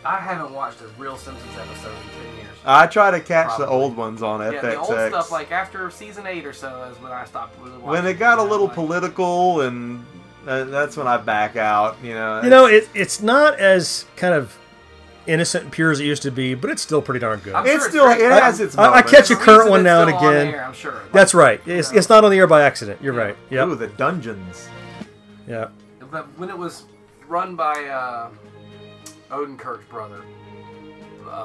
[SPEAKER 2] I haven't watched a real Simpsons episode in 10 years.
[SPEAKER 1] I try to catch the
[SPEAKER 2] Probably.
[SPEAKER 1] old ones on FXX.
[SPEAKER 2] Yeah, the old stuff, like after season 8 or so, is when I stopped really watching.
[SPEAKER 1] When it got a little
[SPEAKER 2] like,
[SPEAKER 1] political, and that's when I back out. You know.
[SPEAKER 3] You know, it's not as kind of innocent and pure as it used to be, but it's still pretty darn good.
[SPEAKER 2] I'm sure
[SPEAKER 1] It's
[SPEAKER 2] it's
[SPEAKER 1] still
[SPEAKER 2] great.
[SPEAKER 1] it has its
[SPEAKER 3] I
[SPEAKER 1] moments.
[SPEAKER 3] catch a
[SPEAKER 2] There's
[SPEAKER 3] current
[SPEAKER 2] reason
[SPEAKER 3] one
[SPEAKER 2] it's
[SPEAKER 3] now and
[SPEAKER 2] still on
[SPEAKER 3] again.
[SPEAKER 2] air, I'm sure. Like,
[SPEAKER 3] That's right. It's not on the air by accident. You're right. Yep.
[SPEAKER 1] Ooh, the dungeons.
[SPEAKER 3] Yeah.
[SPEAKER 2] But when it was run by Odenkirk's brother,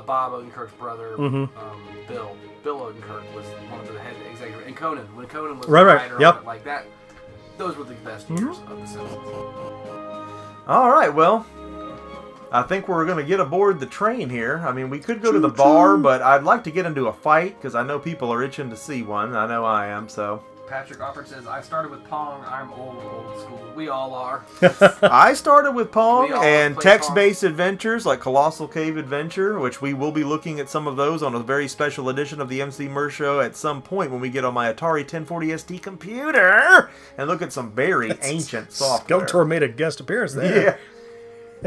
[SPEAKER 2] Bob Odenkirk's brother, Bill Odenkirk was one of the head executives, and Conan. When Conan was
[SPEAKER 3] Right,
[SPEAKER 2] the
[SPEAKER 3] right,
[SPEAKER 2] writer
[SPEAKER 3] yep.
[SPEAKER 2] on it, like that, those were the best years of The Simpsons.
[SPEAKER 1] All right, well, I think we're going to get aboard the train here. I mean, we could go to the bar, but I'd like to get into a fight because I know people are itching to see one. I know I am, so.
[SPEAKER 2] Patrick Offord says, I started with Pong. I'm old school. We all are.
[SPEAKER 1] I started with Pong
[SPEAKER 2] We all
[SPEAKER 1] and
[SPEAKER 2] play
[SPEAKER 1] text-based adventures like Colossal Cave Adventure, which we will be looking at some of those on a very special edition of the Emceemur show at some point when we get on my Atari 1040 ST computer and look at some very ancient software.
[SPEAKER 3] Skeletor made a guest appearance there.
[SPEAKER 1] Yeah.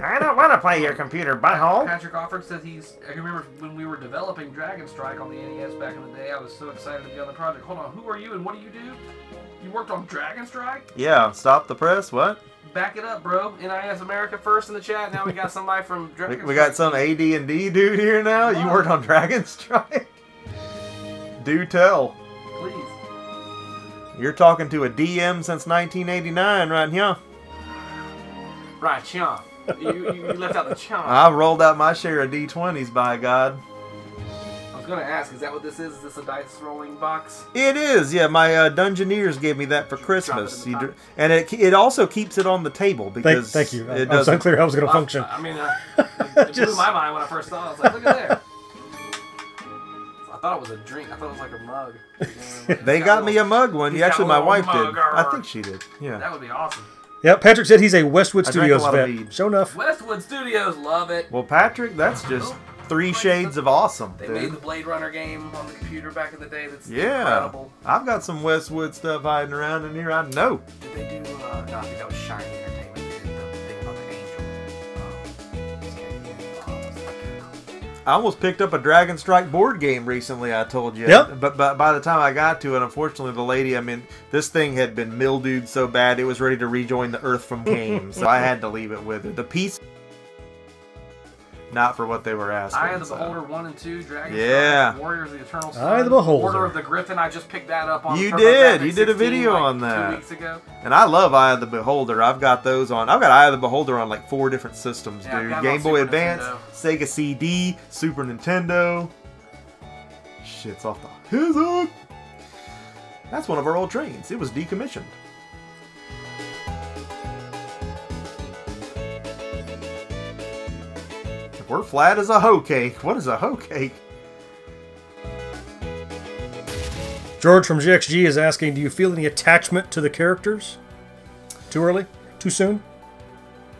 [SPEAKER 1] I don't want to play your computer, butthole.
[SPEAKER 2] Patrick Offord says I can remember when we were developing Dragon Strike on the NES back in the day, I was so excited to be on the project. Hold on, who are you and what do you do? You worked on Dragon Strike?
[SPEAKER 1] Yeah, stop the press, what?
[SPEAKER 2] Back it up, bro. NIS America first in the chat. Now we got somebody from Dragon Strike.
[SPEAKER 1] We got some AD&D dude here now? You worked on Dragon Strike? Do tell.
[SPEAKER 2] Please.
[SPEAKER 1] You're talking to a DM since 1989 right here.
[SPEAKER 2] Right, Chomp. You left out the Chomp.
[SPEAKER 1] I've rolled out my share of D20s, by God.
[SPEAKER 2] I was going to ask, is that what this is? Is this a dice rolling box?
[SPEAKER 1] It is, yeah. My Dungeoneers gave me that for Christmas.
[SPEAKER 2] Drop it in the
[SPEAKER 1] And it also keeps it on the table because
[SPEAKER 3] Thank you.
[SPEAKER 1] It
[SPEAKER 3] I was
[SPEAKER 1] doesn't.
[SPEAKER 3] unclear how it was going to function.
[SPEAKER 2] I mean, it blew my mind when I first saw it. I was like, look at there. I thought it was a drink. I thought it was like a mug.
[SPEAKER 1] They got me a mug one.
[SPEAKER 2] He's got
[SPEAKER 1] Actually,
[SPEAKER 2] a
[SPEAKER 1] my
[SPEAKER 2] little
[SPEAKER 1] wife
[SPEAKER 2] mug,
[SPEAKER 1] did. I think she did. Yeah.
[SPEAKER 2] That would be awesome.
[SPEAKER 3] Yep, Patrick said he's a Westwood
[SPEAKER 1] I drank a
[SPEAKER 3] Studios
[SPEAKER 1] lot of
[SPEAKER 3] vet.
[SPEAKER 1] mead.
[SPEAKER 3] Sure enough.
[SPEAKER 2] Westwood Studios, love it.
[SPEAKER 1] Well, Patrick, that's just 3 shades of awesome.
[SPEAKER 2] They
[SPEAKER 1] dude.
[SPEAKER 2] made the Blade Runner game on the computer back in the day. That's
[SPEAKER 1] Yeah.
[SPEAKER 2] incredible.
[SPEAKER 1] I've got some Westwood stuff hiding around in here. I know.
[SPEAKER 2] Did they do? No, I think that was Shiny Entertainment. They did the thing about the
[SPEAKER 1] I almost picked up a Dragon Strike board game recently, I told you.
[SPEAKER 3] Yep.
[SPEAKER 1] But by the time I got to it, unfortunately, the lady, I mean, this thing had been mildewed so bad it was ready to rejoin the Earth from game. So I had to leave it with her. The piece, not for what they were asking.
[SPEAKER 2] Eye of the
[SPEAKER 1] so.
[SPEAKER 2] Beholder 1 and 2, Dragon
[SPEAKER 1] Yeah.
[SPEAKER 2] Strike, Warriors of the Eternal Sun,
[SPEAKER 3] Eye of the Beholder.
[SPEAKER 2] Order of the Griffin. I just picked that up on
[SPEAKER 1] You
[SPEAKER 2] TurboGrafx
[SPEAKER 1] did. You did a
[SPEAKER 2] 16,
[SPEAKER 1] video
[SPEAKER 2] like,
[SPEAKER 1] on that.
[SPEAKER 2] 2 weeks ago.
[SPEAKER 1] And I love Eye of the Beholder. I've got those on. I've got Eye of the Beholder on like 4 different systems,
[SPEAKER 2] Yeah, I've
[SPEAKER 1] dude.
[SPEAKER 2] got 'em on
[SPEAKER 1] Game Boy
[SPEAKER 2] Super
[SPEAKER 1] Advance,
[SPEAKER 2] Nintendo.
[SPEAKER 1] Sega CD, Super Nintendo. Shit's off the hizzock. That's one of our old trains. It was decommissioned. We're flat as a hoe cake. What is a hoe cake?
[SPEAKER 3] George from GXG is asking, do you feel any attachment to the characters? Too early? Too soon?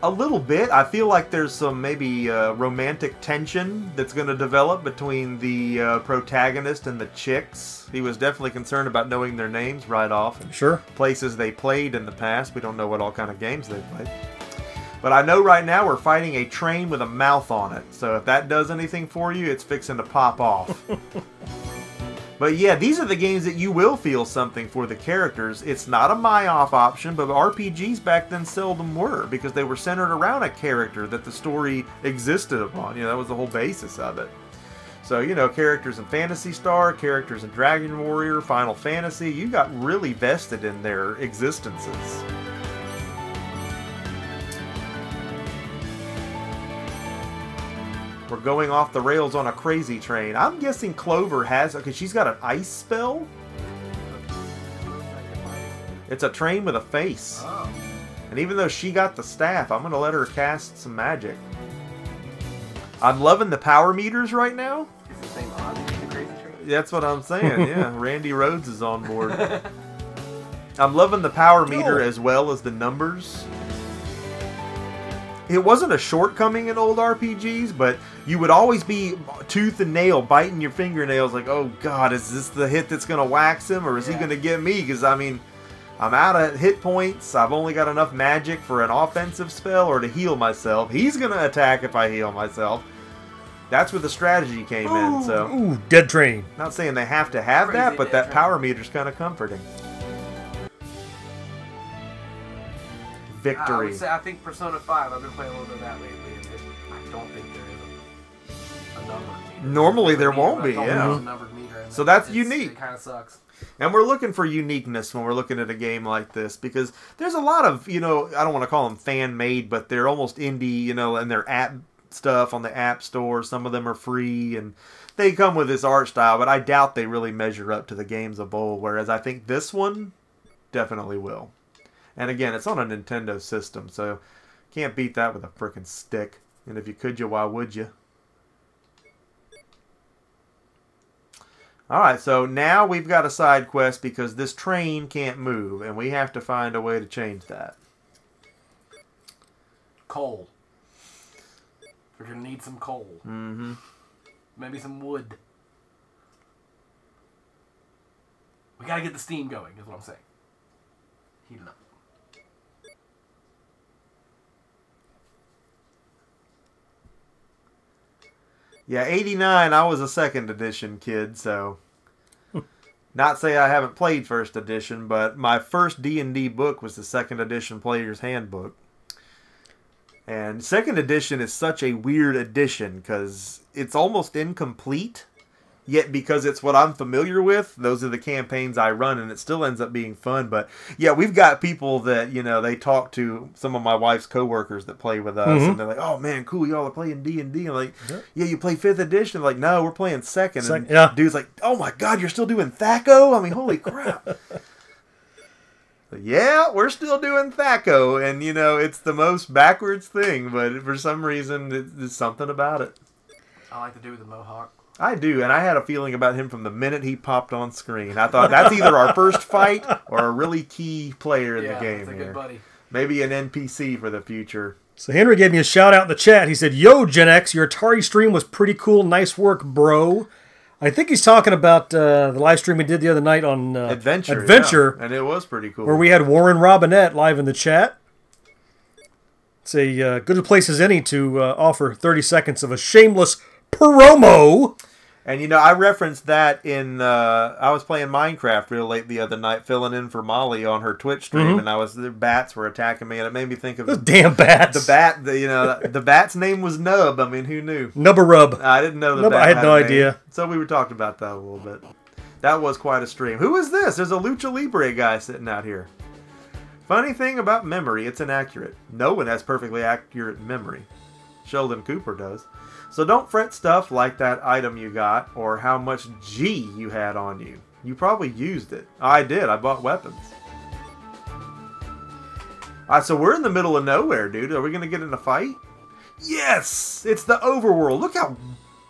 [SPEAKER 1] A little bit. I feel like there's some maybe romantic tension that's going to develop between the protagonist and the chicks. He was definitely concerned about knowing their names right off. And
[SPEAKER 3] Sure.
[SPEAKER 1] places they played in the past. We don't know what all kind of games they played. But I know right now we're fighting a train with a mouth on it. So if that does anything for you, it's fixing to pop off. But yeah, these are the games that you will feel something for the characters. It's not a my-off option, but RPGs back then seldom were, because they were centered around a character that the story existed upon. You know, that was the whole basis of it. So, you know, characters in Phantasy Star, characters in Dragon Warrior, Final Fantasy, you got really vested in their existences. We're going off the rails on a crazy train. I'm guessing Clover has... Okay, she's got an ice spell? It's a train with a face.
[SPEAKER 2] Oh.
[SPEAKER 1] And even though she got the staff, I'm going to let her cast some magic. I'm loving the power meters right now.
[SPEAKER 2] Is the same odds as the crazy train?
[SPEAKER 1] That's what I'm saying, yeah. Randy Rhodes is on board. I'm loving the power meter as well as the numbers. It wasn't a shortcoming in old RPGs, but you would always be tooth and nail, biting your fingernails like, oh god, is this the hit that's going to wax him, or is he going to get me? Because, I mean, I'm out of hit points. I've only got enough magic for an offensive spell or to heal myself. He's going to attack if I heal myself. That's where the strategy came in. So,
[SPEAKER 3] Ooh, dead train.
[SPEAKER 1] not saying they have to have that, but that power meter's kind of comforting. Victory.
[SPEAKER 2] I would say, I think Persona 5, I've been playing a little bit of that lately, and I don't think there is a numbered meter.
[SPEAKER 1] Normally there won't be,
[SPEAKER 2] There's
[SPEAKER 1] yeah.
[SPEAKER 2] a numbered meter, and
[SPEAKER 1] So that's
[SPEAKER 2] it's-
[SPEAKER 1] unique.
[SPEAKER 2] It kind of sucks.
[SPEAKER 1] And we're looking for uniqueness when we're looking at a game like this, because there's a lot of, you know, I don't want to call them fan-made, but they're almost indie, you know, and they're app stuff on the App Store. Some of them are free, and they come with this art style, but I doubt they really measure up to the games of old, whereas I think this one definitely will. And again, it's on a Nintendo system, so can't beat that with a frickin' stick. And if you could, why would you? Alright, so now we've got a side quest because this train can't move, and we have to find a way to change that.
[SPEAKER 2] Coal. We're going to need some coal.
[SPEAKER 1] Mm-hmm.
[SPEAKER 2] Maybe some wood. We got to get the steam going, is what I'm saying. Heat it up.
[SPEAKER 1] Yeah, 89, I was a second edition kid, so... Not say I haven't played first edition, but my first D&D book was the second edition Player's Handbook. And second edition is such a weird edition, because it's almost incomplete, yet because it's what I'm familiar with, those are the campaigns I run, and it still ends up being fun. But yeah, we've got people that, you know, they talk to some of my wife's coworkers that play with us, and they're like, oh man, cool, y'all are playing D&D. I'm like, yeah, you play 5th edition? I'm like, no, we're playing second. And dude's like, oh my god, you're still doing THACO? I mean, holy crap. Yeah, we're still doing THACO, and you know, it's the most backwards thing, but for some reason, there's something about it.
[SPEAKER 2] I like the dude with the mohawk.
[SPEAKER 1] I do, and I had a feeling about him from the minute he popped on screen. I thought that's either our first fight or a really key player in the game
[SPEAKER 2] that's a
[SPEAKER 1] here.
[SPEAKER 2] good buddy.
[SPEAKER 1] Maybe an NPC for the future.
[SPEAKER 3] So Henry gave me a shout out in the chat. He said, yo, Gen X, your Atari stream was pretty cool. Nice work, bro. I think he's talking about the live stream we did the other night on
[SPEAKER 1] Adventure. Yeah. And it was pretty cool.
[SPEAKER 3] Where we had Warren Robinette live in the chat. It's a good place as any to offer 30 seconds of a shameless promo.
[SPEAKER 1] And, you know, I referenced that in, I was playing Minecraft real late the other night, filling in for Molly on her Twitch stream, and the bats were attacking me, and it made me think of...
[SPEAKER 3] Those damn bats.
[SPEAKER 1] The bat's name was Nub. I mean, who knew? Nubbarub. I didn't know the bat
[SPEAKER 3] I had no idea.
[SPEAKER 1] So we were talking about that a little bit. That was quite a stream. Who is this? There's a Lucha Libre guy sitting out here. Funny thing about memory, it's inaccurate. No one has perfectly accurate memory. Sheldon Cooper does. So don't fret stuff like that item you got or how much G you had on you. You probably used it. I did. I bought weapons. Alright, so we're in the middle of nowhere, dude. Are we going to get in a fight? Yes! It's the overworld. Look how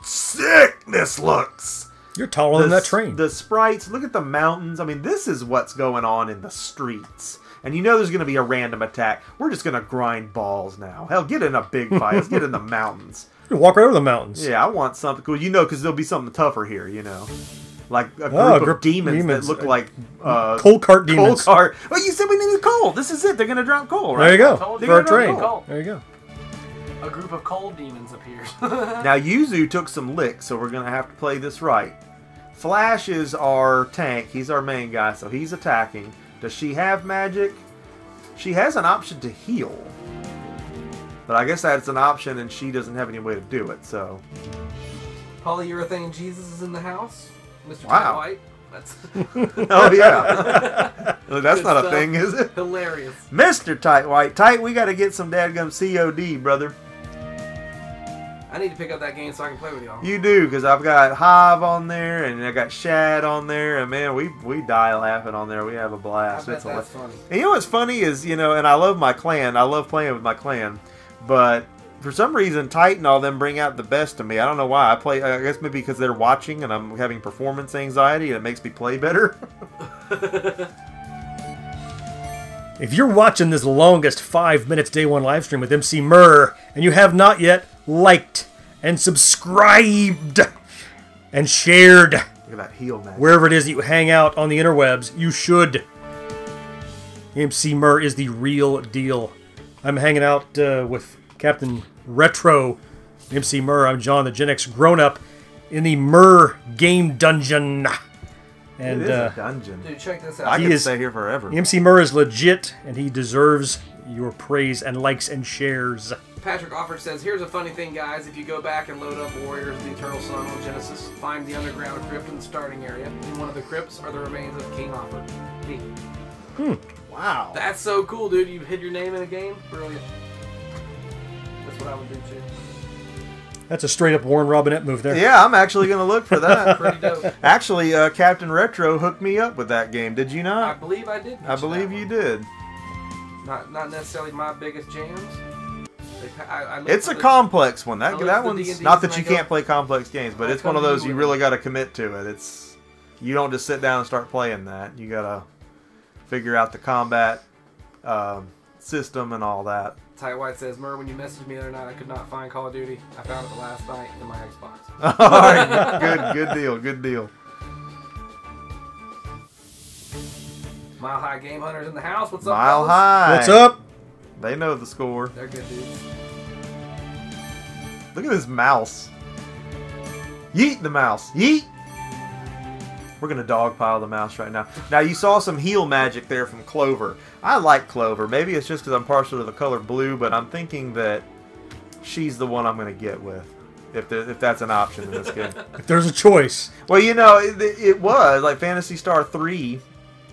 [SPEAKER 1] sick this looks.
[SPEAKER 3] You're taller than that train.
[SPEAKER 1] The sprites. Look at the mountains. I mean, this is what's going on in the streets. And you know there's going to be a random attack. We're just going to grind balls now. Hell, get in a big fight. Let's get in the mountains.
[SPEAKER 3] Walk right over the mountains.
[SPEAKER 1] Yeah, I want something cool. You know, because there'll be something tougher here, you know. Like a group of demons that look like...
[SPEAKER 3] coal cart demons.
[SPEAKER 1] Coal cart. Well, you said we needed coal. This is it. They're going to drop coal, right?
[SPEAKER 3] There you go. For our train.
[SPEAKER 2] Coal.
[SPEAKER 3] There you go.
[SPEAKER 2] A group of coal demons appears.
[SPEAKER 1] Now, Yuzu took some licks, so we're going to have to play this right. Flash is our tank. He's our main guy, so he's attacking. Does she have magic? She has an option to heal. But I guess that's an option, and she doesn't have any way to do it, so...
[SPEAKER 2] Polyurethane Jesus is in the house. Mr.
[SPEAKER 1] Wow.
[SPEAKER 2] White. That's
[SPEAKER 1] oh, yeah. That's not a thing, is it?
[SPEAKER 2] Hilarious.
[SPEAKER 1] Mr. Tight White. Tight, we got to get some dadgum COD, brother.
[SPEAKER 2] I need to pick up that game so I can play with y'all.
[SPEAKER 1] You do, because I've got Hive on there, and I got Shad on there, and man, we die laughing on there. We have a blast.
[SPEAKER 2] I bet that's funny.
[SPEAKER 1] And you know what's funny is, and I love my clan. I love playing with my clan, but for some reason, Titan, all them bring out the best of me. I don't know why. I guess maybe because they're watching, and I'm having performance anxiety, and it makes me play better.
[SPEAKER 3] If you're watching this longest 5 minutes day one live stream with Emceemur and you have not yet liked and subscribed and shared
[SPEAKER 1] Look at that heel match.
[SPEAKER 3] wherever it is that you hang out on the interwebs, you should. Emceemur is the real deal. I'm hanging out with Captain Retro Emceemur. I'm John, the GenXGrownUp, in the Mur game dungeon. And
[SPEAKER 1] it is a dungeon.
[SPEAKER 2] Dude, check this out.
[SPEAKER 1] I could stay here forever.
[SPEAKER 3] Emceemur is legit, and he deserves your praise and likes and shares.
[SPEAKER 2] Patrick Offord says, here's a funny thing, guys. If you go back and load up Warriors of the Eternal Sun on Genesis, find the underground crypt in the starting area. In one of the crypts are the remains of King Offord. Me.
[SPEAKER 1] Wow.
[SPEAKER 2] That's so cool, dude. You hid your name in a game? Brilliant. That's what I would do, too.
[SPEAKER 3] That's a straight-up Warren Robinette move there.
[SPEAKER 1] Yeah, I'm actually going to look for that.
[SPEAKER 2] Pretty dope.
[SPEAKER 1] Actually, Captain Retro hooked me up with that game. Did you
[SPEAKER 2] I
[SPEAKER 1] not?
[SPEAKER 2] believe I did.
[SPEAKER 1] I believe you did.
[SPEAKER 2] Not necessarily my biggest jams.
[SPEAKER 1] It's a complex one. That
[SPEAKER 2] looked at the
[SPEAKER 1] one's
[SPEAKER 2] D&Ds
[SPEAKER 1] not that
[SPEAKER 2] and
[SPEAKER 1] you
[SPEAKER 2] I go,
[SPEAKER 1] can't play complex games, but
[SPEAKER 2] I
[SPEAKER 1] it's one of
[SPEAKER 2] come
[SPEAKER 1] those
[SPEAKER 2] to
[SPEAKER 1] you
[SPEAKER 2] it.
[SPEAKER 1] really got to commit to it. It's you don't just sit down and start playing that. You got to figure out the combat system and all that.
[SPEAKER 2] Ty White says, Mur, when you messaged me the other night, I could not find Call of Duty. I found it the last night in my Xbox.
[SPEAKER 1] All right, good deal, good deal.
[SPEAKER 2] Mile High Game Hunters in the house. What's up,
[SPEAKER 1] Mile
[SPEAKER 2] fellas?
[SPEAKER 1] High.
[SPEAKER 3] What's up?
[SPEAKER 1] They know the score.
[SPEAKER 2] They're good dudes.
[SPEAKER 1] Look at this mouse. Yeet the mouse. Yeet. We're going to dogpile the mouse right now. Now, you saw some heel magic there from Clover. I like Clover. Maybe it's just because I'm partial to the color blue, but I'm thinking that she's the one I'm going to get with. If that's an option in this game.
[SPEAKER 3] If there's a choice.
[SPEAKER 1] Well, it was. Like Phantasy Star 3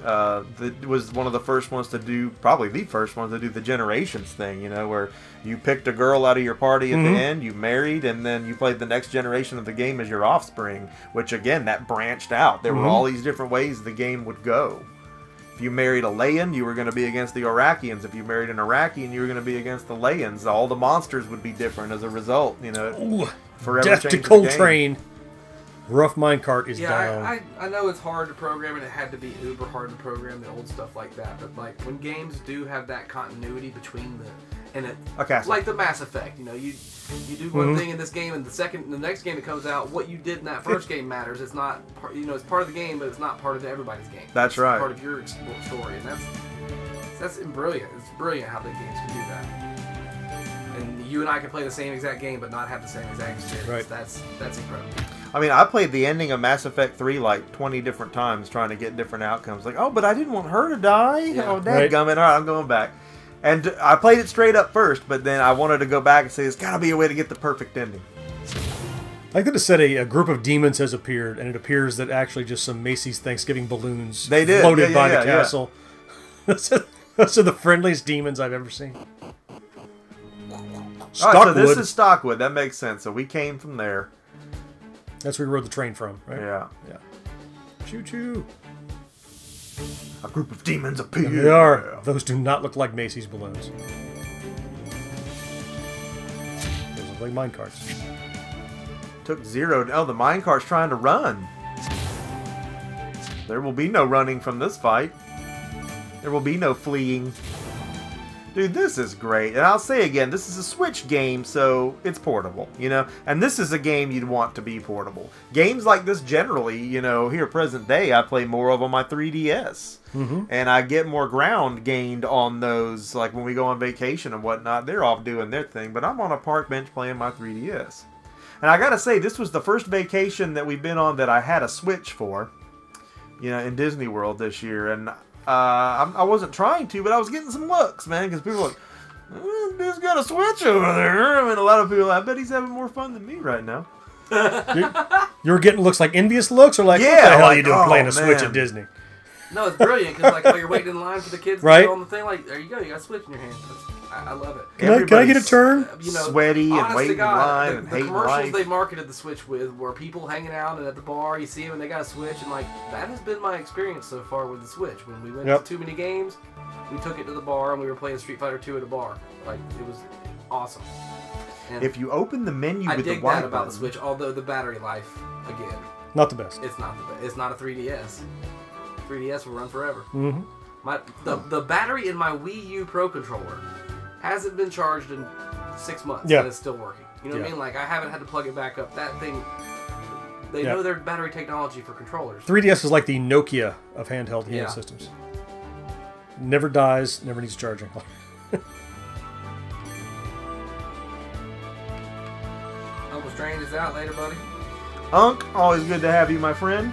[SPEAKER 1] that was one of the first ones to do, probably the first ones to do the Generations thing, where you picked a girl out of your party at the end, you married, and then you played the next generation of the game as your offspring, which again, that branched out. There were all these different ways the game would go. If you married a Layan, you were going to be against the Orakians. If you married an Orakian, you were going to be against the Layans. All the monsters would be different as a result,
[SPEAKER 3] Ooh,
[SPEAKER 1] forever
[SPEAKER 3] Death to
[SPEAKER 1] changed the
[SPEAKER 3] Coltrane. Rough minecart is
[SPEAKER 2] Yeah,
[SPEAKER 3] down.
[SPEAKER 2] I know it's hard to program and it had to be uber hard to program the old stuff like that, but like when games do have that continuity between like the Mass Effect, you do one thing in this game and the next game that comes out, what you did in that first game matters. It's not it's part of the game, but it's not part of everybody's game.
[SPEAKER 1] That's
[SPEAKER 2] it's
[SPEAKER 1] right.
[SPEAKER 2] Part of your story, and that's brilliant. It's brilliant how the games can do that. And you and I can play the same exact game, but not have the same exact experience.
[SPEAKER 3] Right.
[SPEAKER 2] That's incredible.
[SPEAKER 1] I mean, I played the ending of Mass Effect 3 like 20 different times trying to get different outcomes. Like, oh, but I didn't want her to die.
[SPEAKER 2] Yeah.
[SPEAKER 1] Oh, dadgummit. All right, I'm going back. And I played it straight up first, but then I wanted to go back and say, there's got to be a way to get the perfect ending.
[SPEAKER 3] I could have said a group of demons has appeared, and it appears that actually just some Macy's Thanksgiving balloons floated by the castle. Those are the friendliest demons I've ever seen.
[SPEAKER 1] All right, so this is Stockwood. That makes sense. So we came from there.
[SPEAKER 3] That's where we rode the train from, right?
[SPEAKER 1] Yeah.
[SPEAKER 3] Choo-choo.
[SPEAKER 1] A group of demons appear.
[SPEAKER 3] They are. Those do not look like Macy's balloons. Those look like minecarts.
[SPEAKER 1] Took 0. Oh, the minecart's trying to run. There will be no running from this fight. There will be no fleeing. Dude, this is great. And I'll say again, this is a Switch game, so it's portable, And this is a game you'd want to be portable. Games like this generally, here present day, I play more of on my 3DS. And I get more ground gained on those, like when we go on vacation and whatnot. They're off doing their thing, but I'm on a park bench playing my 3DS. And I gotta say, this was the first vacation that we've been on that I had a Switch for, in Disney World this year. And I wasn't trying to, but I was getting some looks, man, because people were like, dude's got a Switch over there. I mean, a lot of people, I bet he's having more fun than me right now.
[SPEAKER 3] You were getting looks like envious looks, or like, what the hell are you doing playing a Switch at Disney?
[SPEAKER 2] No, it's brilliant, because like while you're waiting in line for the kids to
[SPEAKER 3] Right.
[SPEAKER 2] go on the thing, like, there you go, you got a Switch in your hand. I love it.
[SPEAKER 3] Can I get a turn?
[SPEAKER 1] Sweaty and waiting in line and
[SPEAKER 2] the
[SPEAKER 1] hating
[SPEAKER 2] commercials
[SPEAKER 1] life.
[SPEAKER 2] they marketed the Switch with were people hanging out and at the bar, you see them and they got a Switch, and like that has been my experience so far with the Switch. When we went to too many games, we took it to the bar and we were playing Street Fighter 2 at a bar. Like it was awesome. And
[SPEAKER 1] if you open the menu with the
[SPEAKER 2] dig
[SPEAKER 1] Y
[SPEAKER 2] that about
[SPEAKER 1] button,
[SPEAKER 2] the Switch, although the battery life, again,
[SPEAKER 3] Not the best.
[SPEAKER 2] it's not the best. It's not a 3DS. 3DS will run forever.
[SPEAKER 3] Mm-hmm.
[SPEAKER 2] The battery in my Wii U Pro controller hasn't been charged in 6 months
[SPEAKER 3] Yeah.
[SPEAKER 2] and it's still working. You know what I mean? Like I haven't had to plug it back up. That thing, they know their battery technology for controllers.
[SPEAKER 3] 3DS is like the Nokia of handheld game
[SPEAKER 2] Yeah.
[SPEAKER 3] systems. Never dies, never needs charging.
[SPEAKER 2] Uncle Strange is out later, buddy.
[SPEAKER 1] Unk, always good to have you, my friend.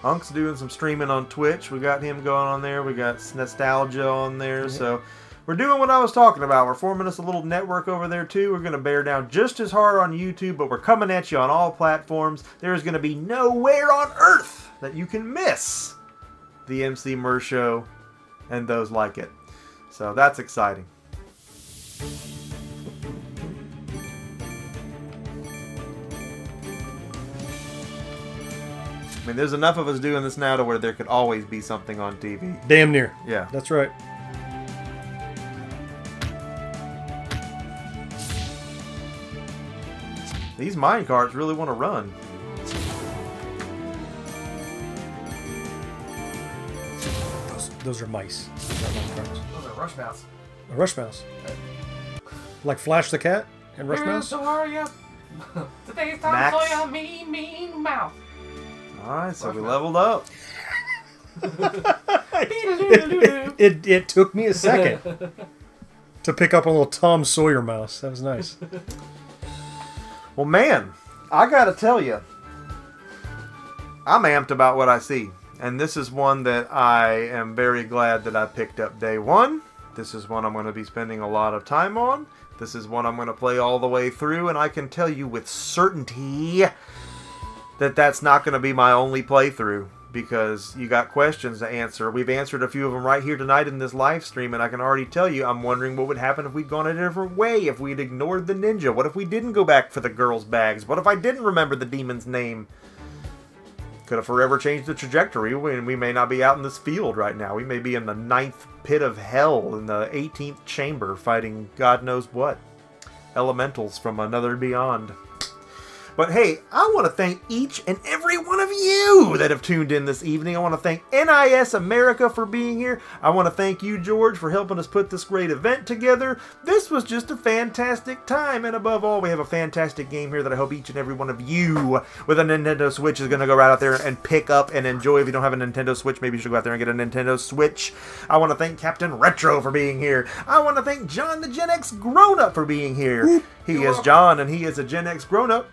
[SPEAKER 1] Unk's doing some streaming on Twitch. We got him going on there. We got Nostalgia on there. So we're doing what I was talking about. We're forming us a little network over there, too. We're going to bear down just as hard on YouTube, but we're coming at you on all platforms. There's going to be nowhere on earth that you can miss the Emceemur show and those like it. So that's exciting. I mean, there's enough of us doing this now to where there could always be something on TV.
[SPEAKER 3] Damn near.
[SPEAKER 1] Yeah.
[SPEAKER 3] That's right.
[SPEAKER 1] These mine carts really want to run.
[SPEAKER 3] Those are mice.
[SPEAKER 2] Those are rush mouse.
[SPEAKER 3] A rush mouse. Like Flash the Cat and Rush Mouse?
[SPEAKER 2] So are you? Today's time
[SPEAKER 1] Max.
[SPEAKER 2] for your mean mouth.
[SPEAKER 1] Alright, so we leveled up.
[SPEAKER 3] It took me a second to pick up a little Tom Sawyer mouse. That was nice.
[SPEAKER 1] Well, man, I gotta tell you, I'm amped about what I see. And this is one that I am very glad that I picked up day one. This is one I'm going to be spending a lot of time on. This is one I'm going to play all the way through. And I can tell you with certainty that that's not going to be my only playthrough, because you got questions to answer. We've answered a few of them right here tonight in this live stream, and I can already tell you I'm wondering what would happen if we'd gone a different way, if we'd ignored the ninja. What if we didn't go back for the girls' bags? What if I didn't remember the demon's name? Could have forever changed the trajectory, and we may not be out in this field right now. We may be in the 9th pit of hell, in the 18th chamber, fighting God knows what. Elementals from another beyond. But hey, I want to thank each and every one of you that have tuned in this evening. I want to thank NIS America for being here. I want to thank you, George, for helping us put this great event together. This was just a fantastic time, and above all, we have a fantastic game here that I hope each and every one of you with a Nintendo Switch is going to go right out there and pick up and enjoy. If you don't have a Nintendo Switch, maybe you should go out there and get a Nintendo Switch. I want to thank Captain Retro for being here. I want to thank John the Gen X Grown-Up for being here. He is John, and he is a Gen X Grown-Up.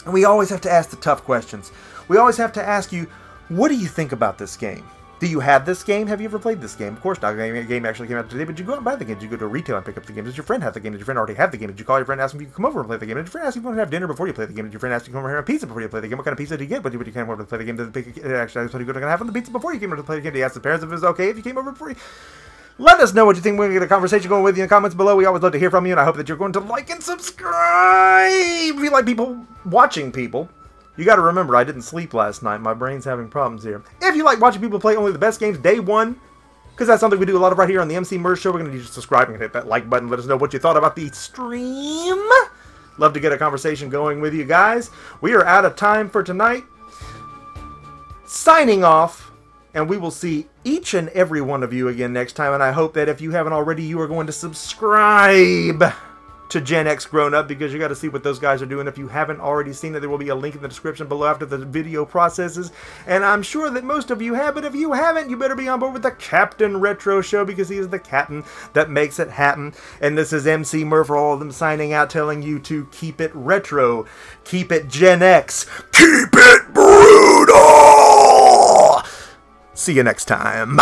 [SPEAKER 1] And we always have to ask the tough questions. We always have to ask you, what do you think about this game? Do you have this game? Have you ever played this game? Of course not. The game actually came out today, but did you go out and buy the game? Did you go to retail and pick up the game? Does your friend have the game? Did your friend already have the game? Did you call your friend and ask him if you could come over and play the game? Did your friend ask you if you want to have dinner before you play the game? Did your friend ask you to come over here and have pizza before you play the game? What kind of pizza did you get? But you came over to play the game? Actually, I was going to have the pizza before you came over to play the game. Did you ask the parents if it was okay if you came over before you... Let us know what you think. We're going to get a conversation going with you in the comments below. We always love to hear from you, and I hope that you're going to like and subscribe. If you like people watching people, you got to remember, I didn't sleep last night. My brain's having problems here. If you like watching people play only the best games day one, because that's something we do a lot of right here on the Emceemur show, we're going to need you to subscribe and hit that like button. Let us know what you thought about the stream. Love to get a conversation going with you guys. We are out of time for tonight. Signing off. And we will see each and every one of you again next time. And I hope that if you haven't already, you are going to subscribe to GenXGrownUp, because you got to see what those guys are doing. If you haven't already seen it, there will be a link in the description below after the video processes. And I'm sure that most of you have, but if you haven't, you better be on board with the Captain Retro Show, because he is the captain that makes it happen. And this is Emceemur for all of them signing out, telling you to keep it retro, keep it Gen X, keep it brutal! See you next time.